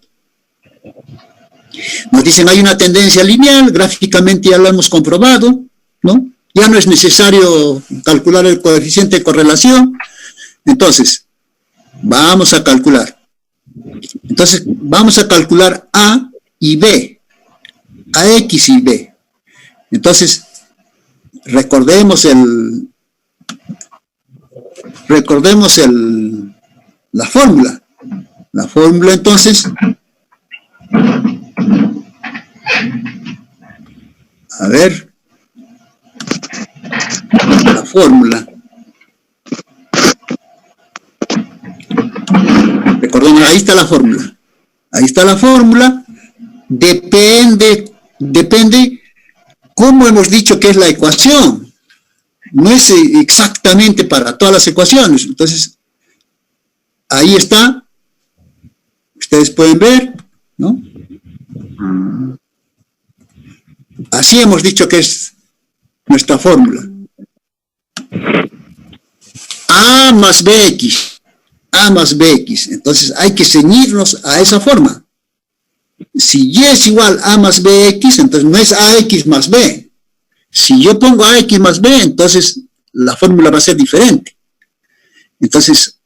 Nos dicen hay una tendencia lineal, gráficamente ya lo hemos comprobado, ¿no? Ya no es necesario calcular el coeficiente de correlación. Entonces, vamos a calcular. Entonces, vamos a calcular A y B. A X y B. Entonces, recordemos la fórmula. La fórmula, entonces, a ver, la fórmula. Recordemos, ahí está la fórmula. Ahí está la fórmula. Depende cómo hemos dicho que es la ecuación. No es exactamente para todas las ecuaciones. Entonces, ahí está. Ustedes pueden ver, ¿no? Así hemos dicho que es nuestra fórmula. A más BX. A más BX. Entonces, hay que ceñirnos a esa forma. Si Y es igual a más BX, entonces no es AX más B. Si yo pongo AX más B, entonces la fórmula va a ser diferente. Entonces,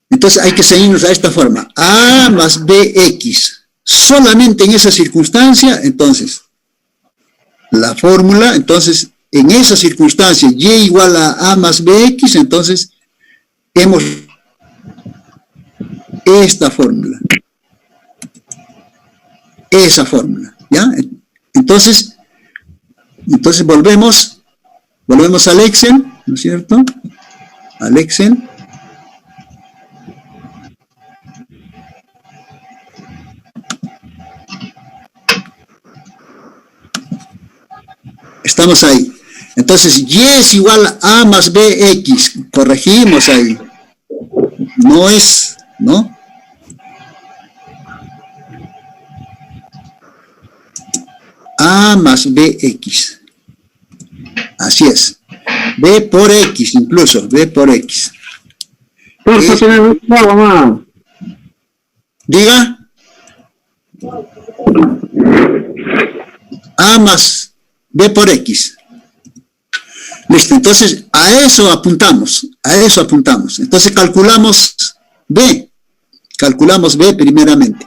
Entonces hay que seguirnos a esta forma. A más bx. Solamente en esa circunstancia, entonces, la fórmula, entonces, en esa circunstancia, y igual a más bx, entonces, hemos esta fórmula. Esa fórmula, ¿ya? Entonces volvemos al Excel, ¿no es cierto? Al Excel. Estamos ahí. Entonces, y es igual a más bx. Corregimos ahí. No es, ¿no? A más bx. Así es. B por x, incluso. B por x. Diga. A más B por X. Listo, entonces a eso apuntamos. Entonces calculamos B primeramente.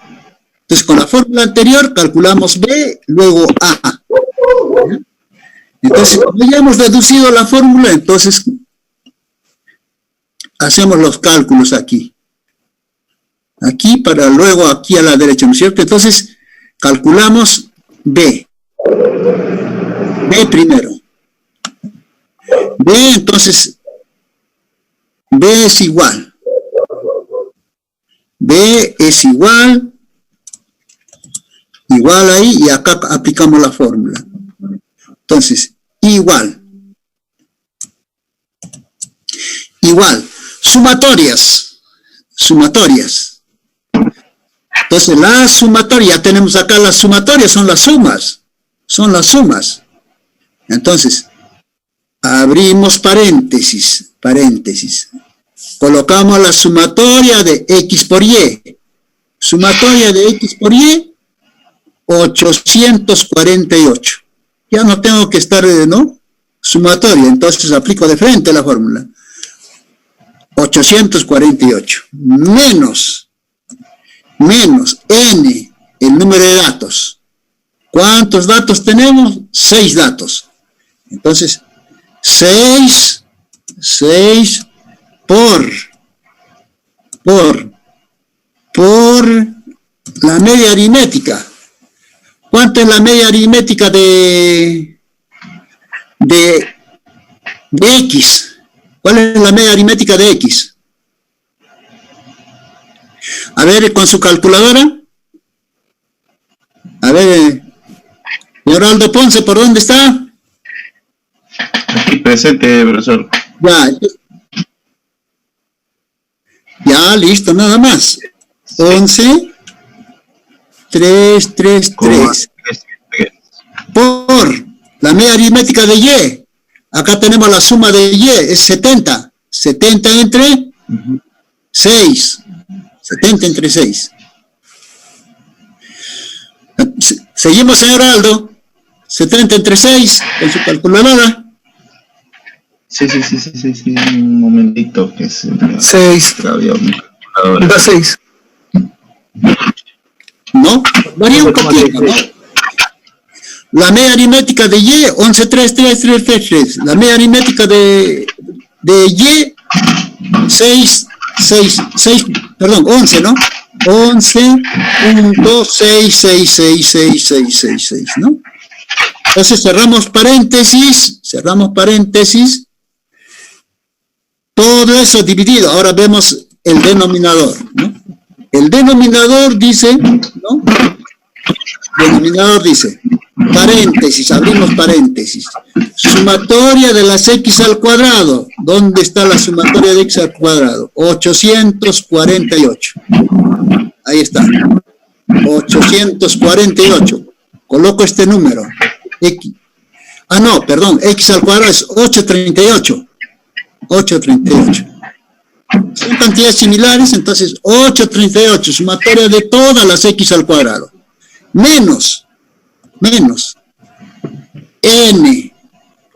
Entonces con la fórmula anterior calculamos B, luego A. Entonces como ya hemos deducido la fórmula, entonces hacemos los cálculos aquí. Aquí para luego aquí a la derecha, ¿no es cierto? Entonces calculamos B. B primero. B, entonces, B es igual. B es igual ahí, y acá aplicamos la fórmula. Entonces, igual. Sumatorias. Entonces, la sumatoria, ya tenemos acá las sumatorias, son las sumas. Entonces, abrimos paréntesis. Colocamos la sumatoria de X por Y. Sumatoria de X por Y, 848. Ya no tengo que estar, ¿no? Sumatoria, entonces aplico de frente la fórmula. 848. Menos N, el número de datos. ¿Cuántos datos tenemos? 6 datos. Entonces, 6 por la media aritmética. ¿Cuánto es la media aritmética de X? ¿Cuál es la media aritmética de X? A ver, con su calculadora. A ver, señor Aldo Ponce, ¿por dónde está? Aquí presente, profesor. Ya, listo, nada más. 11, 3, 3, 3. Por la media aritmética de Y. Acá tenemos la suma de Y, es 70. 70 entre 6. 70 entre 6. Seguimos, señor Aldo. 70 entre 6, con su calculadora. Sí, un momentito que se 6. Da 6. No, varía un poquito, ¿no? La media aritmética de Y, 11, 3, 3, 3, 3, 3. La media aritmética de Y, 6, perdón, 11, ¿no? 11.6666666, ¿no? Entonces cerramos paréntesis. Todo eso dividido. Ahora vemos el denominador, ¿no? El denominador dice, ¿no? Denominador dice, paréntesis, abrimos paréntesis. Sumatoria de las X al cuadrado. ¿Dónde está la sumatoria de X al cuadrado? 848. Ahí está. 848. Coloco este número. X. Ah, no, perdón. X al cuadrado es 838. 838. Son cantidades similares, entonces 838, sumatoria de todas las X al cuadrado. Menos N,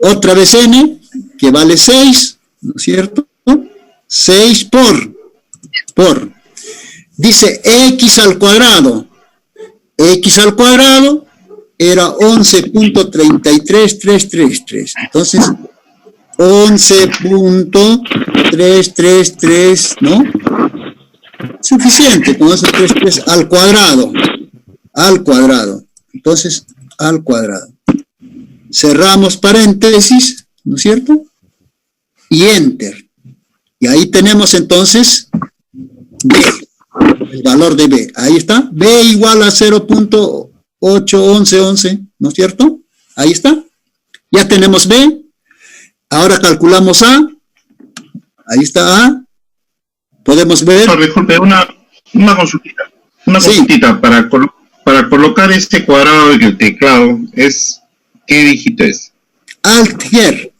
otra vez N, que vale 6, ¿no es cierto? 6 por Dice x al cuadrado. X al cuadrado era 11.33333. Entonces, 11.333, ¿no? Suficiente con esos 33 al cuadrado. Al cuadrado. Entonces, al cuadrado. Cerramos paréntesis, ¿no es cierto? Y enter. Y ahí tenemos entonces B, el valor de B. Ahí está. B igual a 0.81111, ¿no es cierto? Ahí está. Ya tenemos B. Ahora calculamos A. Ahí está A. Podemos ver. No, disculpe, una consultita. Una consultita para colocar este cuadrado en el teclado. ¿Qué dígito es? Altier.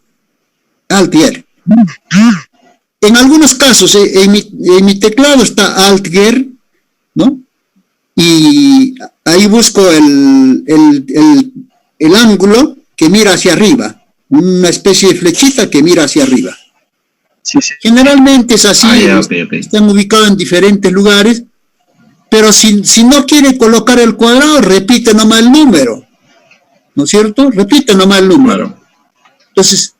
En algunos casos, en mi teclado está Altier, ¿no? Y ahí busco el ángulo que mira hacia arriba. Una especie de flechita que mira hacia arriba. Sí, sí. Generalmente es así, Okay. Están ubicados en diferentes lugares, pero si no quiere colocar el cuadrado, repite nomás el número, ¿no es cierto? Repite nomás el número. Entonces,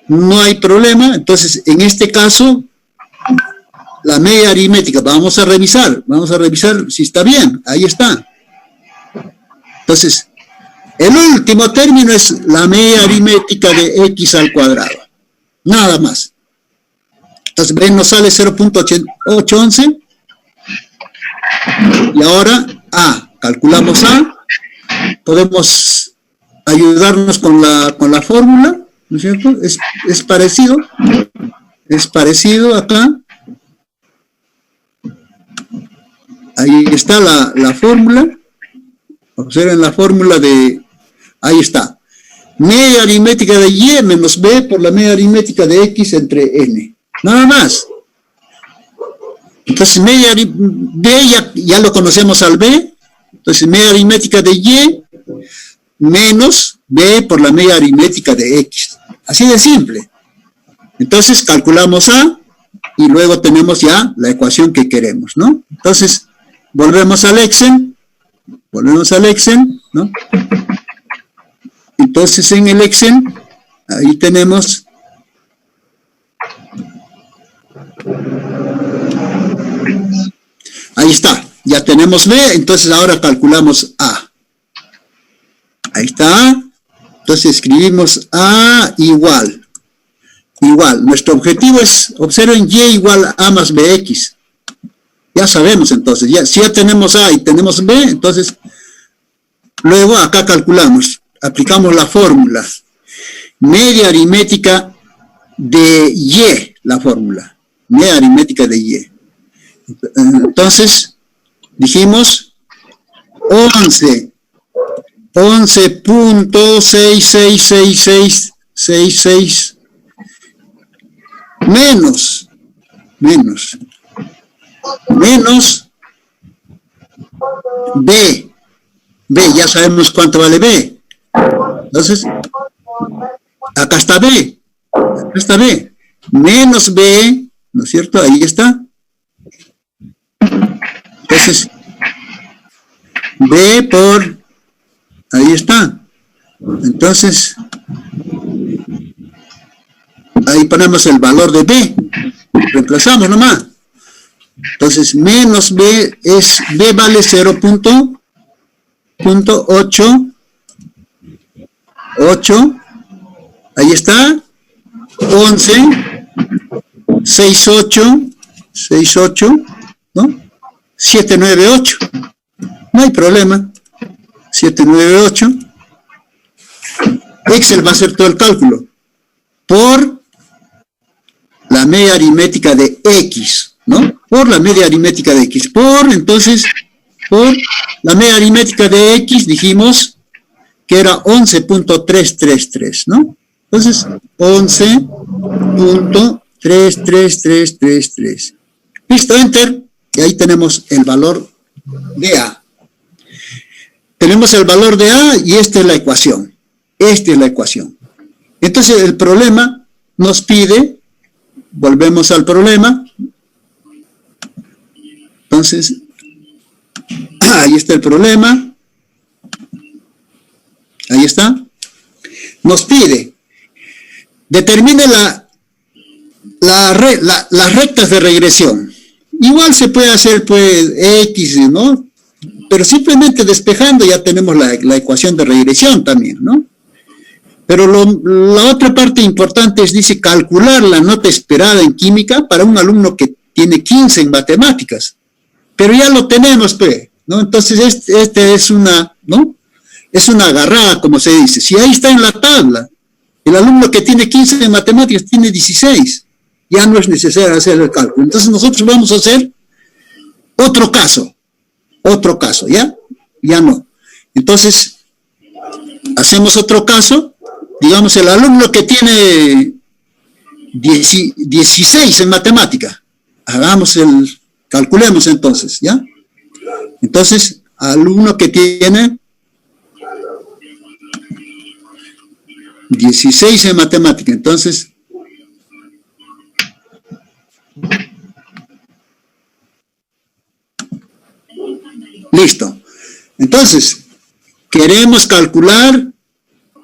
no hay problema. Entonces, en este caso, la media aritmética, vamos a revisar si está bien, ahí está. Entonces, el último término es la media aritmética de x al cuadrado. Nada más. Entonces, ven, nos sale 0.811. Y ahora A. Calculamos A. Podemos ayudarnos con la fórmula, ¿no es cierto? Es parecido. Es parecido acá. Ahí está la fórmula. Observen la fórmula de... Ahí está. Media aritmética de y menos b por la media aritmética de x entre n. Nada más. Entonces, b ya lo conocemos al b. Entonces, media aritmética de y menos b por la media aritmética de x. Así de simple. Entonces, calculamos a y luego tenemos ya la ecuación que queremos, ¿no? Entonces, volvemos al Excel. ¿No? Entonces, en el Excel, ahí tenemos ahí está, ya tenemos B, entonces ahora calculamos A. Ahí está A, entonces escribimos A igual, nuestro objetivo es, observen, Y igual a A más BX. Ya sabemos entonces, si ya tenemos A y tenemos B, entonces, luego acá calculamos, aplicamos la fórmula, media aritmética de Y, la fórmula, media aritmética de Y. Entonces, dijimos 11.666666 menos B, ya sabemos cuánto vale B. Entonces, acá está B, menos B, ¿no es cierto? Ahí está. Entonces, B por, ahí está. Entonces, ahí ponemos el valor de B, reemplazamos nomás. Entonces, menos B es, B vale 0.8, ahí está, 11.68, ¿no? 798, no hay problema, 798, Excel va a hacer todo el cálculo, por la media aritmética de X, ¿no? Por la media aritmética de X, entonces, por la media aritmética de X dijimos que era 11.333, ¿no? Entonces, 11.33333. Listo, enter, y ahí tenemos el valor de A. Tenemos el valor de A y esta es la ecuación. Entonces, el problema nos pide, volvemos al problema, Entonces, ahí está el problema. Ahí está. Nos pide, determine las rectas de regresión. Igual se puede hacer, pues, X, ¿no? Pero simplemente despejando ya tenemos la ecuación de regresión también, ¿no? Pero la otra parte importante es, dice, calcular la nota esperada en química para un alumno que tiene 15 en matemáticas. Pero ya lo tenemos, pues, ¿no? Entonces, este es una, ¿no? Es una agarrada, como se dice. Si ahí está en la tabla, el alumno que tiene 15 en matemáticas tiene 16. Ya no es necesario hacer el cálculo. Entonces, nosotros vamos a hacer otro caso, ¿ya? Ya no. Entonces, hacemos otro caso. Digamos, el alumno que tiene 16 en matemática. Calculemos entonces, ¿ya? Entonces, alumno que tiene 16 en matemática. Entonces, listo. Entonces, queremos calcular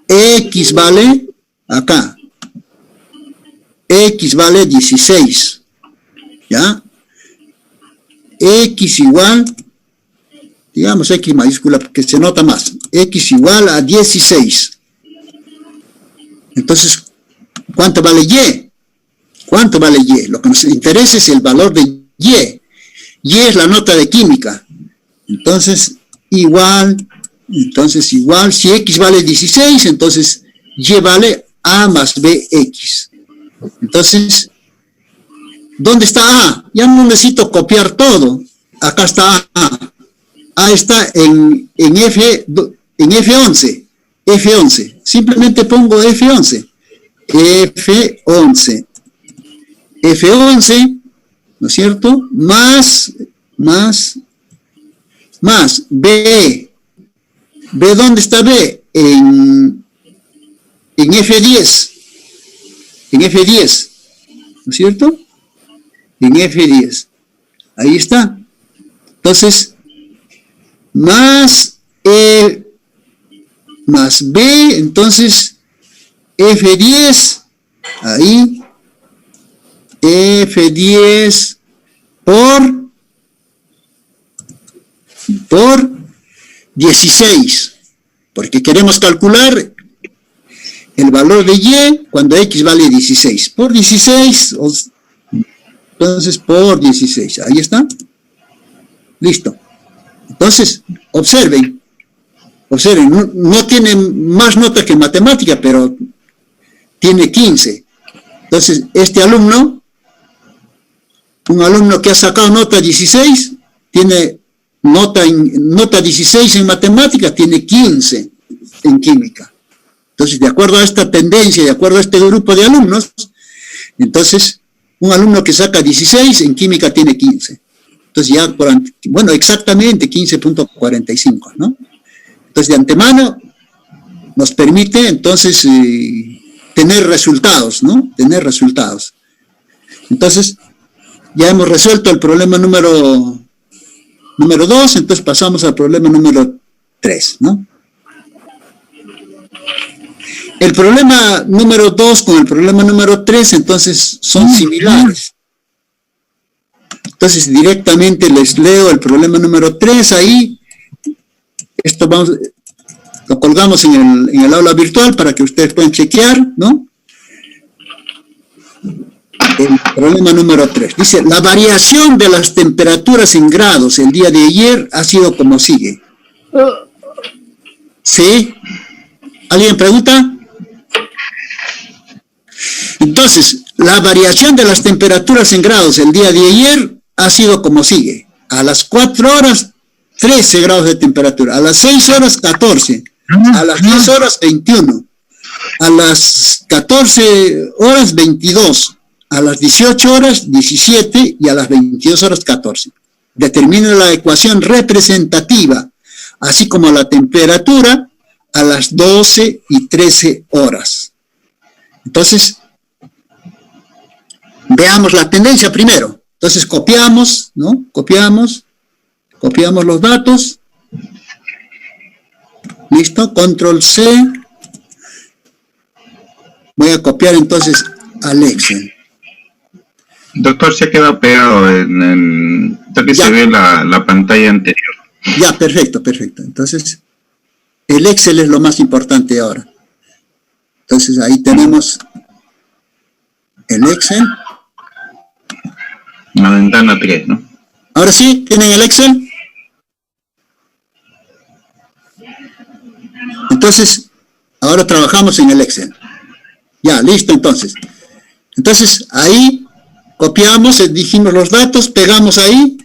X vale, acá, X vale 16, ¿ya? X igual, digamos X mayúscula porque se nota más, X igual a 16. Entonces, ¿cuánto vale Y? ¿Cuánto vale Y? Lo que nos interesa es el valor de Y. Y es la nota de química. Entonces, igual, si X vale 16, entonces Y vale A más BX. Entonces, ¿dónde está A? Ya no necesito copiar todo. Acá está A. A está en F11. F11. Simplemente pongo F11. F11. F11, ¿no es cierto? Más B. ¿B dónde está B? En F10. En F10. ¿No es cierto? En F10. Ahí está. Entonces, más B, entonces, F10, ahí, F10 por 16, porque queremos calcular el valor de Y cuando X vale 16, por 16, entonces por 16, ahí está, listo. Entonces, observen, no tiene más nota que matemática, pero tiene 15. Entonces, este alumno, un alumno que ha sacado nota 16, tiene nota 16 en matemática, tiene 15 en química. Entonces, de acuerdo a esta tendencia, de acuerdo a este grupo de alumnos, entonces, un alumno que saca 16 en química tiene 15. Entonces, ya, bueno, exactamente 15.45, ¿no? Entonces, de antemano, nos permite, entonces, tener resultados, ¿no? Tener resultados. Entonces, ya hemos resuelto el problema número 2, entonces pasamos al problema número 3, ¿no? El problema número 2 con el problema número 3, entonces, son similares. Entonces, directamente les leo el problema número 3 ahí. Esto lo colgamos en el aula virtual para que ustedes puedan chequear, ¿no? El problema número 3. Dice, la variación de las temperaturas en grados el día de ayer ha sido como sigue. ¿Sí? ¿Alguien pregunta? Entonces, la variación de las temperaturas en grados el día de ayer ha sido como sigue. A las 4 horas, 13 grados de temperatura. A las 6 horas, 14. A las 10 horas, 21. A las 14 horas, 22. A las 18 horas, 17. Y a las 22 horas, 14. Determina la ecuación representativa, así como la temperatura a las 12 y 13 horas. Entonces, veamos la tendencia primero. Entonces copiamos, ¿no? Copiamos los datos. Listo, control C. Voy a copiar entonces al Excel. Doctor, se ha quedado pegado hasta que se ve la pantalla anterior. Ya, perfecto. Entonces, el Excel es lo más importante ahora. Entonces, ahí tenemos el Excel. La ventana 3, ¿no? Ahora sí, ¿tienen el Excel? Entonces, ahora trabajamos en el Excel. Ya, listo entonces. Entonces, ahí copiamos, dijimos los datos, pegamos ahí.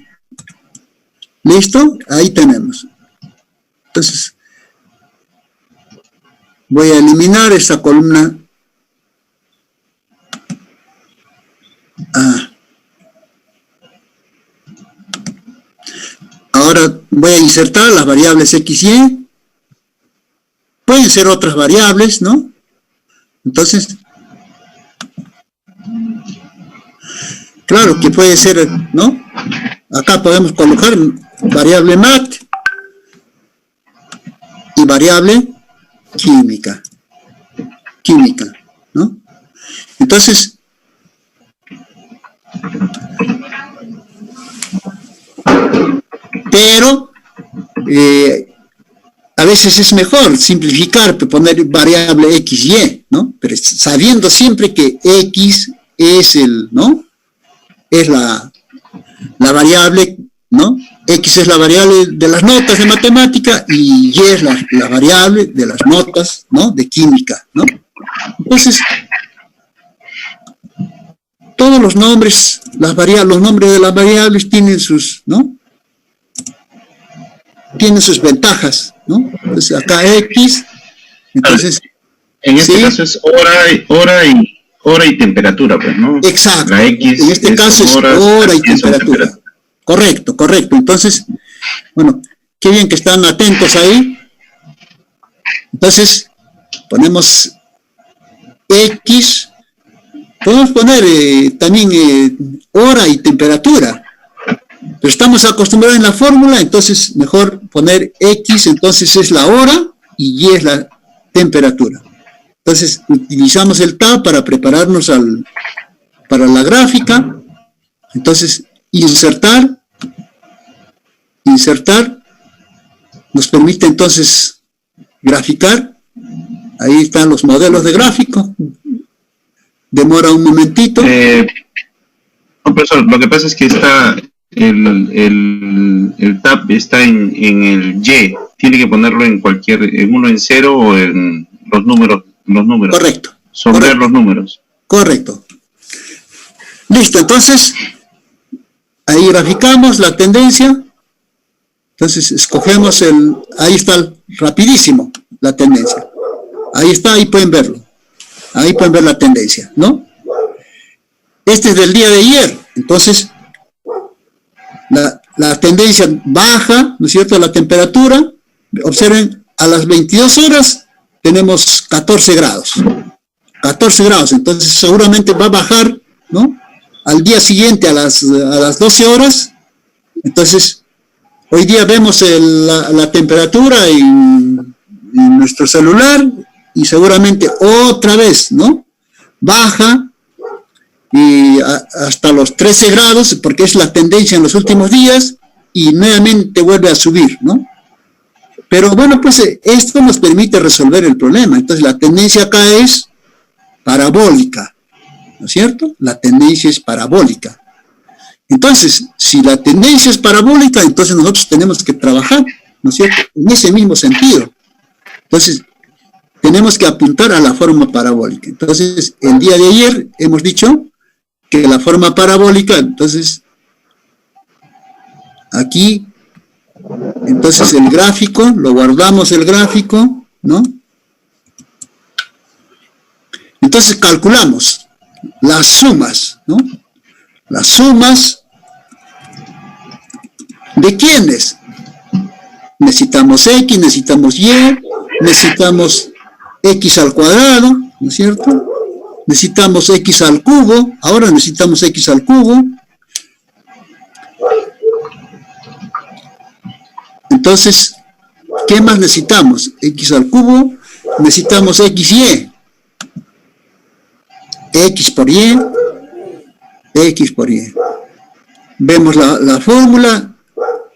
¿Listo? Ahí tenemos. Entonces, voy a eliminar esa columna. Ahora voy a insertar las variables X y Y. Pueden ser otras variables, ¿no? Entonces, claro que puede ser, ¿no? Acá podemos colocar variable mat y variable química, ¿no? Entonces, pero a veces es mejor simplificar, poner variable X y Y, ¿no? Pero sabiendo siempre que X es ¿no? Es la variable, ¿no? X es la variable de las notas de matemática y Y es la variable de las notas, ¿no? De química, ¿no? Entonces, todos los nombres, los nombres de las variables tienen sus, ¿no? Tienen sus ventajas, ¿no? Entonces, acá X, entonces... En este caso es hora y temperatura, pues, ¿no? Exacto. La X en este caso es hora y temperatura. Correcto. Entonces, bueno, qué bien que están atentos ahí. Entonces, ponemos X. Podemos poner también hora y temperatura. Pero estamos acostumbrados en la fórmula, entonces mejor poner X, entonces es la hora, y Y es la temperatura. Entonces, utilizamos el tab para prepararnos para la gráfica. Entonces, insertar nos permite entonces graficar. Ahí están los modelos de gráfico. Demora un momentito. Profesor, lo que pasa es que está el tab está en el Y. Tiene que ponerlo en uno en 0 o en los números. Correcto. Sobre los números. Correcto. Listo, entonces, ahí graficamos la tendencia. Entonces, escogemos ahí está rapidísimo la tendencia. Ahí está, ahí pueden verlo. Ahí pueden ver la tendencia, ¿no? Este es del día de ayer. Entonces, la tendencia baja, ¿no es cierto?, la temperatura. Observen, a las 22 horas tenemos 14 grados. 14 grados, entonces seguramente va a bajar, ¿no? Al día siguiente a las 12 horas. Entonces, hoy día vemos la temperatura en nuestro celular y seguramente otra vez, ¿no? Baja y hasta los 13 grados, porque es la tendencia en los últimos días, y nuevamente vuelve a subir, ¿no? Pero bueno, pues esto nos permite resolver el problema. Entonces la tendencia acá es parabólica, ¿no es cierto? La tendencia es parabólica. Entonces, si la tendencia es parabólica, entonces nosotros tenemos que trabajar, ¿no es cierto?, en ese mismo sentido. Entonces, tenemos que apuntar a la forma parabólica. Entonces, el día de ayer hemos dicho que la forma parabólica, entonces, aquí, entonces el gráfico, lo guardamos el gráfico, ¿no? Entonces calculamos las sumas, ¿no? Las sumas ¿de quiénes? Necesitamos X, necesitamos Y, necesitamos X al cuadrado, ¿no es cierto? Necesitamos X al cubo, ahora necesitamos X al cubo, Entonces, ¿qué más necesitamos? X al cubo, necesitamos XY. X por Y, X por Y. Vemos la fórmula,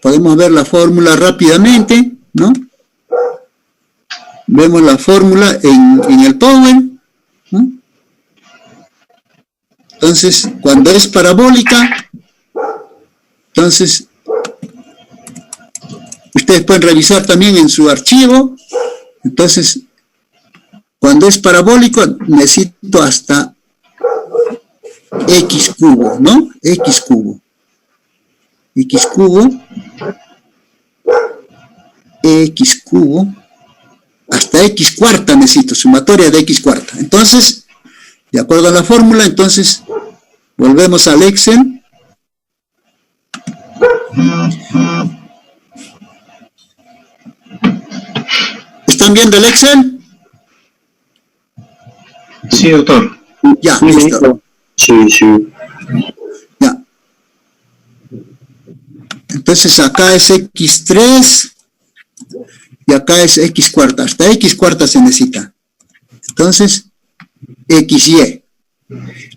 podemos ver la fórmula rápidamente, ¿no? Vemos la fórmula en el Power, ¿no? Entonces, cuando es parabólica, entonces, ustedes pueden revisar también en su archivo. Entonces, cuando es parabólico, necesito hasta X cubo, ¿no? X cubo. X cubo. X cubo. Hasta X cuarta necesito, sumatoria de X cuarta. Entonces, de acuerdo a la fórmula, entonces, volvemos al Excel. ¿Están viendo el Excel? Sí, doctor. Ya, listo. Sí. Ya. Entonces acá es X3 y acá es X cuarta. Hasta X cuarta se necesita. Entonces, XY.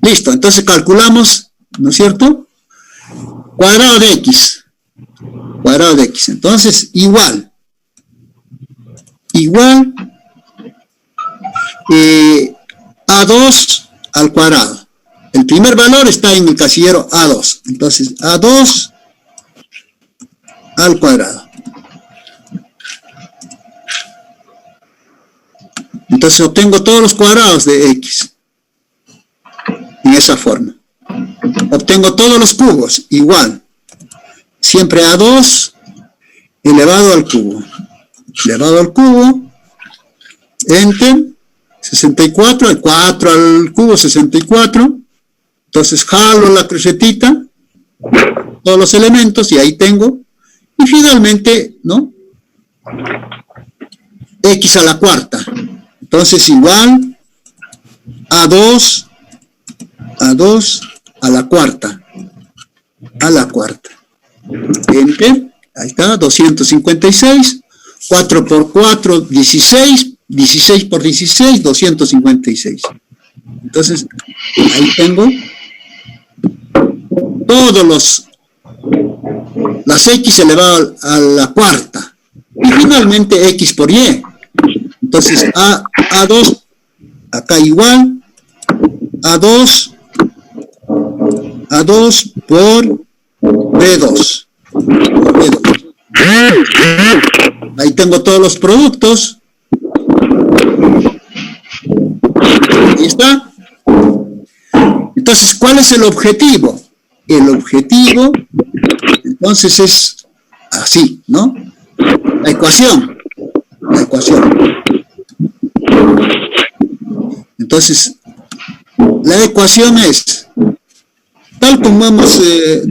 Listo, entonces calculamos, ¿no es cierto? Cuadrado de X. Cuadrado de X. Entonces, igual A2 al cuadrado. El primer valor está en el casillero A2. Entonces, A2 al cuadrado. Entonces, obtengo todos los cuadrados de X. En esa forma. Obtengo todos los cubos. Igual. Siempre A2 elevado al cubo. Elevado al cubo. Enter. 64, el 4 al cubo, 64. Entonces jalo la crucetita, todos los elementos, y ahí tengo. Y finalmente, ¿no? X a la cuarta. Entonces igual A2 a la cuarta. A la cuarta. Enter. Ahí está, 256. 4 por 4, 16. 16 por 16, 256. Entonces, ahí tengo todos las X elevado a la cuarta. Y finalmente X por Y. Entonces, A2, acá igual, A2 por B2. Ahí tengo todos los productos. Ahí está. Entonces, ¿cuál es el objetivo? El objetivo, entonces, es así, ¿no? La ecuación. Entonces, la ecuación es, tal como hemos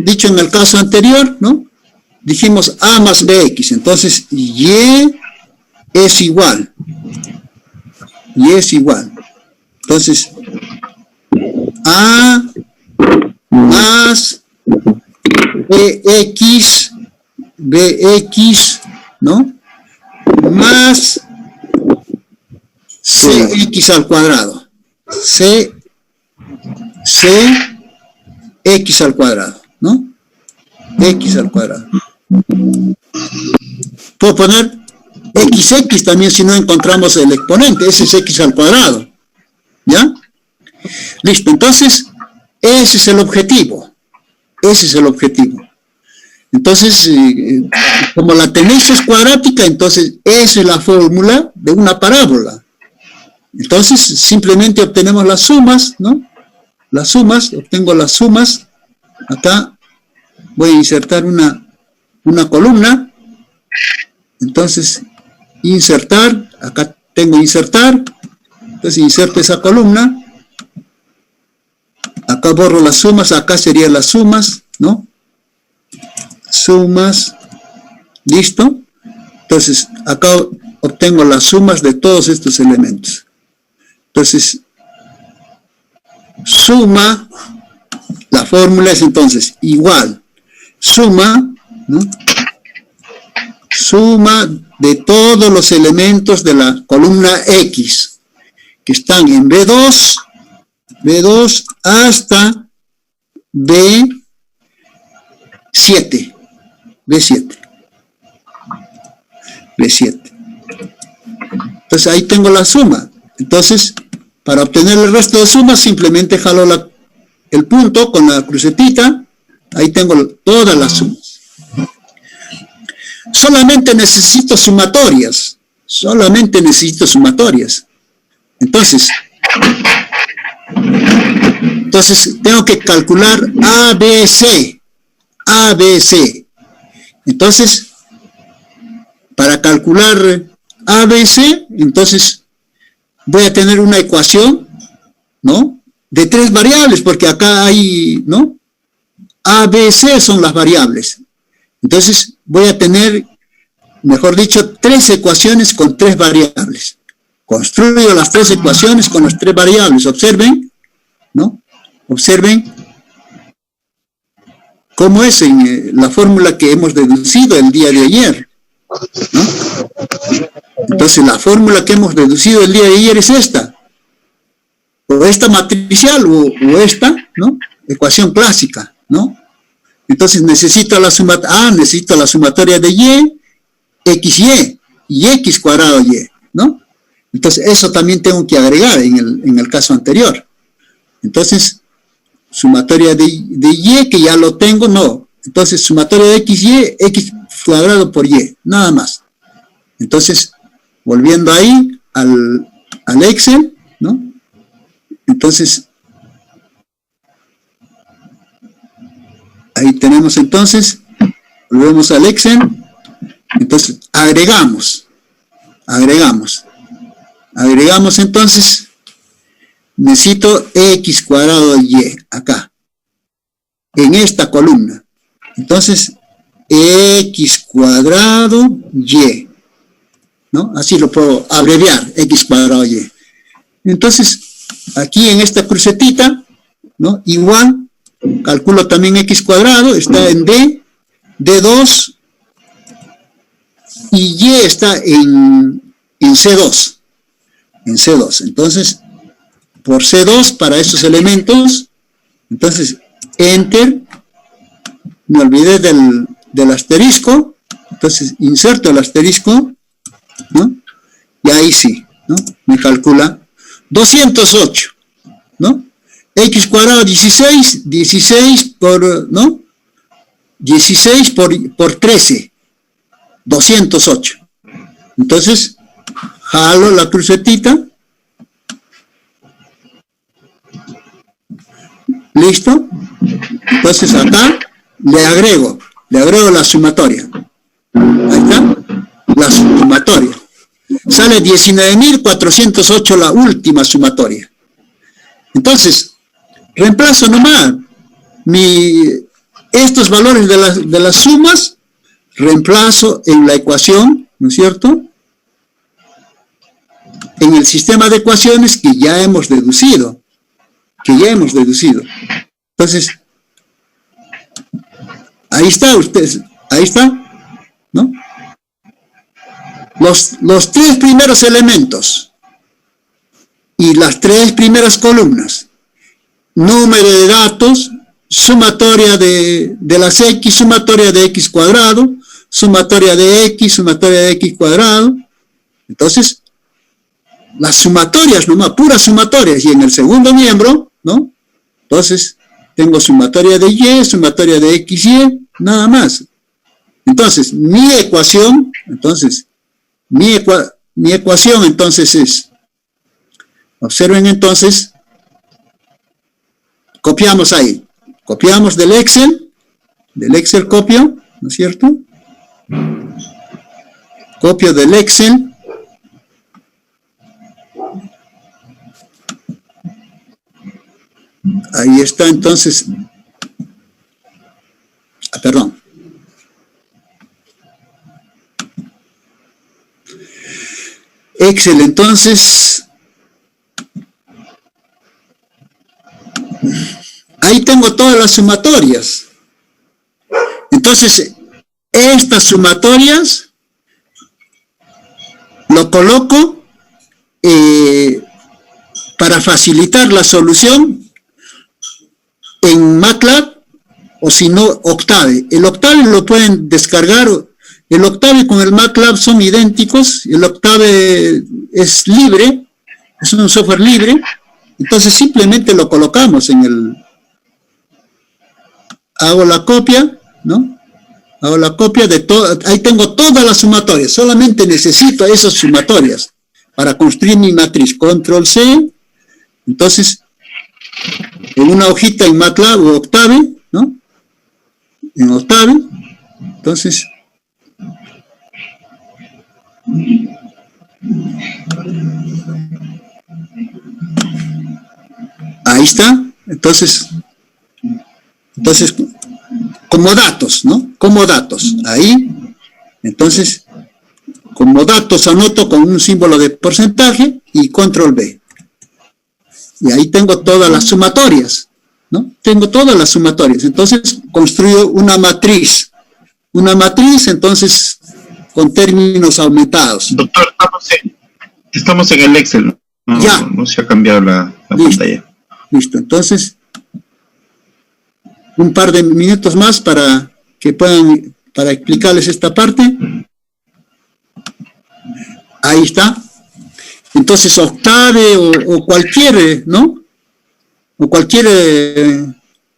dicho en el caso anterior, ¿no? Dijimos A más BX, entonces Y es igual. Entonces, A más BX, ¿no? Más CX al cuadrado. CX al cuadrado, ¿no? X al cuadrado. Puedo poner XX también si no encontramos el exponente. Ese es X al cuadrado. ¿Ya? Listo. Entonces, ese es el objetivo. Entonces, como la tenéis es cuadrática, entonces esa es la fórmula de una parábola. Entonces, simplemente obtenemos las sumas, ¿no? Las sumas, obtengo las sumas. Acá voy a insertar una columna. Entonces, insertar, acá tengo insertar. Entonces, inserto esa columna. Acá borro las sumas, acá serían las sumas, ¿no? Sumas, listo. Entonces, acá obtengo las sumas de todos estos elementos. Entonces, suma, la fórmula es entonces igual, suma, ¿no? Suma de todos los elementos de la columna X, que están en B2 hasta B7. Entonces ahí tengo la suma. Entonces, para obtener el resto de sumas, simplemente jalo el punto con la crucetita. Ahí tengo todas las sumas. Solamente necesito sumatorias. Entonces tengo que calcular ABC. Entonces, para calcular ABC, entonces voy a tener una ecuación, ¿no? De 3 variables, porque acá hay, ¿no? ABC son las variables. Entonces voy a tener, mejor dicho, 3 ecuaciones con 3 variables. Construyo las 3 ecuaciones con las 3 variables. Observen, ¿no? Observen cómo es en la fórmula que hemos deducido el día de ayer, ¿no? Entonces la fórmula que hemos deducido el día de ayer es esta. O esta matricial o esta, ¿no? Ecuación clásica, ¿no? Entonces necesito la sumatoria de y, xy, y x cuadrado y, ¿no? Entonces eso también tengo que agregar en el caso anterior. Entonces, sumatoria de y, que ya lo tengo, no. Entonces, sumatoria de xy, x cuadrado por y, nada más. Entonces, volviendo ahí al Excel, ¿no? Entonces, ahí tenemos entonces, volvemos al Excel, entonces agregamos entonces, necesito x cuadrado y, acá, en esta columna. Entonces, x cuadrado y, ¿no? Así lo puedo abreviar, x cuadrado y. Entonces, aquí en esta crucetita, ¿no? Igual, calculo también x cuadrado, está en D2, y y está en C2. Entonces, por C2 para estos elementos, entonces, Enter, me olvidé del asterisco, entonces inserto el asterisco, ¿no? Y ahí sí, ¿no? Me calcula 208, ¿no? X cuadrado 16 por, ¿no? 16 por 13, 208. Entonces, jalo la crucetita. ¿Listo? Entonces acá le agrego la sumatoria. Ahí está, la sumatoria. Sale 19.408 la última sumatoria. Entonces, reemplazo nomás estos valores de las sumas, reemplazo en la ecuación, ¿no es cierto? En el sistema de ecuaciones que ya hemos deducido. Entonces, ahí está, ¿no? Los 3 primeros elementos y las 3 primeras columnas, número de datos, sumatoria de las x, sumatoria de x cuadrado, sumatoria de x cuadrado. Entonces, las sumatorias nomás, puras sumatorias, y en el segundo miembro, ¿no? Entonces, tengo sumatoria de y, sumatoria de x, y, nada más. Entonces, mi ecuación entonces es, observen entonces, copiamos ahí, copiamos del Excel copio, ¿no es cierto? Copio del Excel, ahí está entonces, perdón. Excel, entonces, ahí tengo todas las sumatorias. Entonces, estas sumatorias lo coloco para facilitar la solución en MATLAB, o si no, Octave. El Octave lo pueden descargar. El Octave con el MATLAB son idénticos. El Octave es libre, es un software libre. Entonces simplemente lo colocamos en el... Hago la copia, ¿no? Hago la copia de todo. Ahí tengo todas las sumatorias. Solamente necesito esas sumatorias para construir mi matriz. Control C. Entonces, en una hojita en MATLAB o Octave, ¿no? En Octave. Entonces, ahí está. Entonces, como datos, ¿no? Como datos. Ahí. Entonces, como datos anoto con un símbolo de porcentaje y control B. Y ahí tengo todas las sumatorias, ¿no? Tengo todas las sumatorias. Entonces, construyo una matriz. Una matriz, entonces, con términos aumentados. Doctor, estamos en el Excel. No, ya. No se ha cambiado la pantalla. Listo. Entonces, un par de minutos más para que puedan, para explicarles esta parte. Ahí está. Entonces, Octave o cualquier, ¿no? O cualquier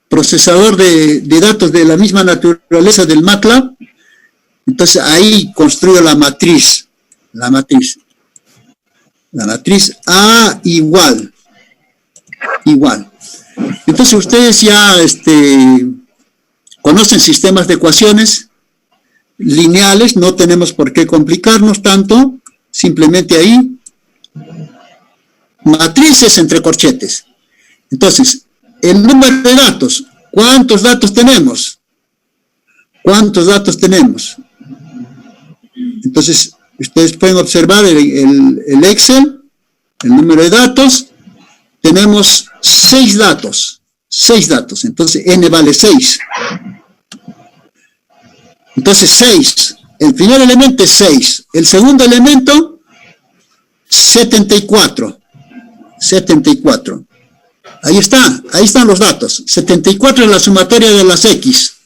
procesador de datos de la misma naturaleza del MATLAB. Entonces, ahí construyo la matriz. La matriz A igual. Entonces, ustedes ya conocen sistemas de ecuaciones lineales, no tenemos por qué complicarnos tanto, simplemente ahí, matrices entre corchetes. Entonces, el número de datos, ¿cuántos datos tenemos? ¿Cuántos datos tenemos? Entonces, ustedes pueden observar el Excel, el número de datos. Tenemos 6 datos, entonces n vale 6. Entonces 6, el primer elemento es 6, el segundo elemento 74. Ahí están los datos. 74 es la sumatoria de las X.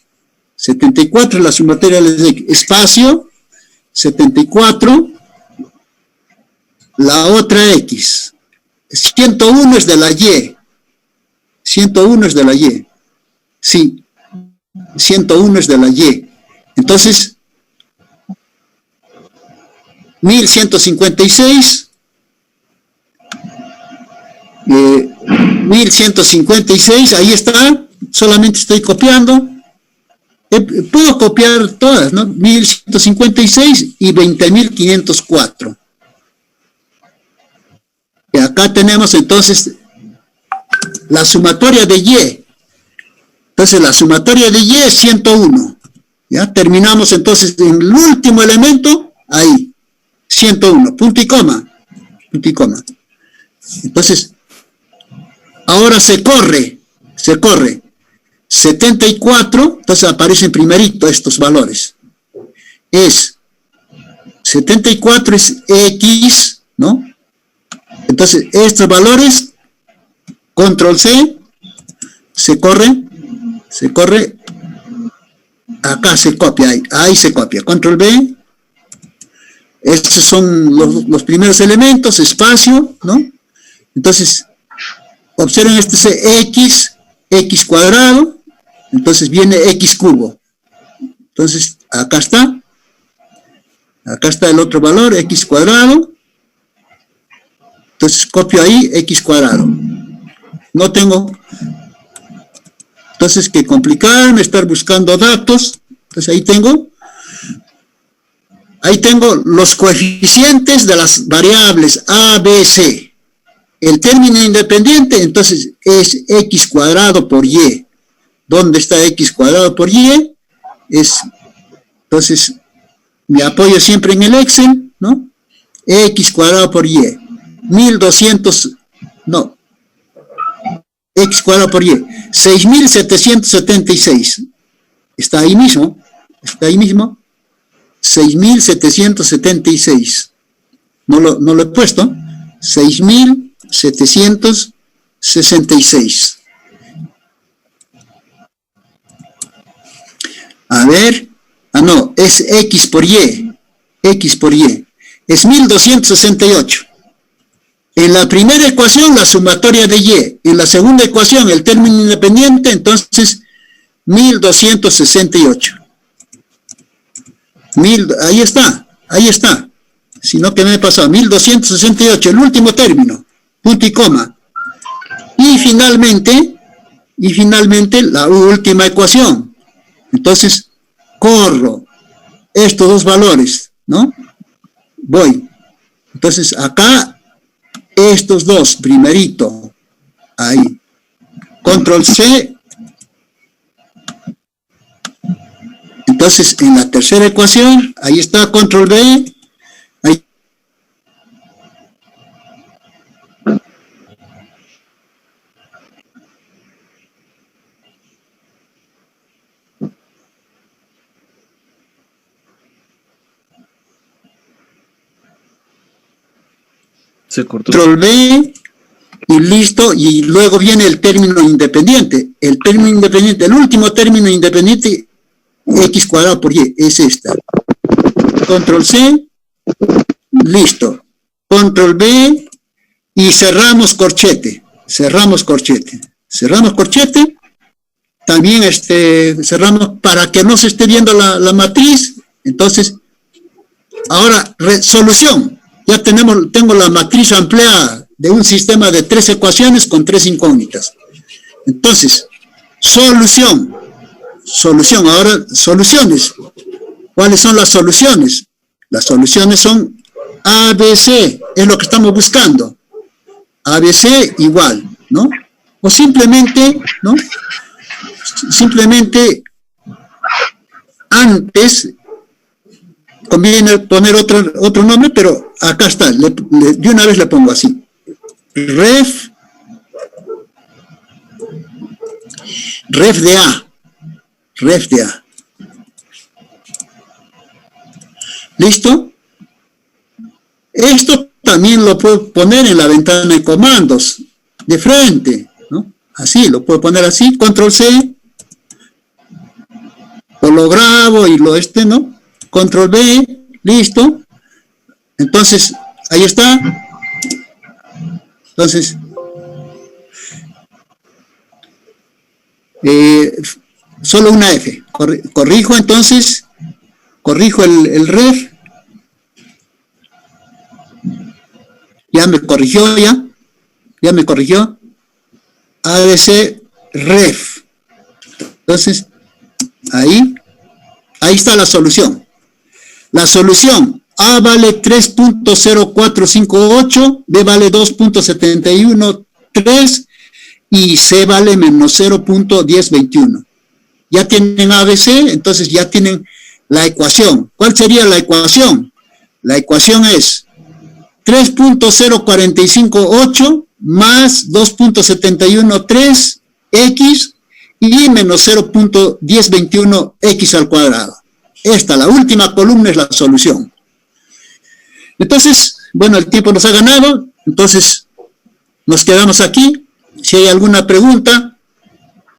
74 es la sumatoria de las X. Espacio, 74, la otra X. 101 es de la Y. 101 es de la Y. Sí, 101 es de la Y. Entonces, 1156, 1156, ahí está, solamente estoy copiando. Puedo copiar todas, ¿no? 1156 y 20.504. Y acá tenemos entonces la sumatoria de Y. Entonces la sumatoria de Y es 101. ¿Ya? Terminamos entonces en el último elemento, ahí. 101, punto y coma. Entonces, ahora se corre. 74, entonces aparecen primerito estos valores. 74 es X, ¿no? Entonces, estos valores, control C, se corre, acá se copia, ahí se copia, control B, estos son los primeros elementos, espacio, ¿no? Entonces, observen este es X cuadrado, entonces viene X cubo. Entonces, acá está el otro valor, X cuadrado. Entonces copio ahí X cuadrado. No tengo entonces que complicarme, estar buscando datos. Entonces ahí tengo los coeficientes de las variables A, B, C. El término independiente entonces es X cuadrado por Y. ¿Dónde está X cuadrado por Y? Entonces me apoyo siempre en el Excel, ¿no? X cuadrado por Y. 1200, no, X cuadrado por Y, 6776, está ahí mismo, 6776, no lo he puesto, 6.766. A ver, no, es X por Y, es 1.268. En la primera ecuación, la sumatoria de Y, en la segunda ecuación, el término independiente, entonces, 1.268. Ahí está, sino que me he pasado, 1.268, el último término, punto y coma. Y finalmente, la última ecuación. Entonces, corro estos dos valores, ¿no? Voy. Entonces, acá, estos dos, primerito, ahí. Control C. Entonces, en la tercera ecuación, ahí está, control B. Ahí. Se cortó. Control B y listo, y luego viene el término independiente. El término independiente, el último término independiente, X cuadrado por Y, es esta. Control C, listo. Control B y cerramos corchete. También cerramos para que no se esté viendo la matriz. Entonces, ahora, solución. Ya tengo la matriz ampliada de un sistema de 3 ecuaciones con 3 incógnitas. Entonces, solución. Ahora, soluciones. ¿Cuáles son las soluciones? Las soluciones son ABC, es lo que estamos buscando. ABC igual, ¿no? O simplemente, ¿no? Simplemente, antes, conviene poner otro nombre, pero acá está, de una vez le pongo así. Ref de A. ¿Listo? Esto también lo puedo poner en la ventana de comandos, de frente, ¿no? Así, lo puedo poner así, control C, o lo grabo y ¿no? Control B, listo. Entonces, ahí está. Entonces, solo una F. Corrijo entonces, el ref. Ya me corrigió. ABC ref. Entonces, ahí está la solución. La solución, A vale 3.0458, B vale 2.713 y C vale menos 0.1021. Ya tienen ABC, entonces ya tienen la ecuación. ¿Cuál sería la ecuación? La ecuación es 3.0458 más 2.713 x y menos 0.1021 x al cuadrado. La última columna es la solución. Entonces, bueno, el tiempo nos ha ganado, entonces nos quedamos aquí. Si hay alguna pregunta,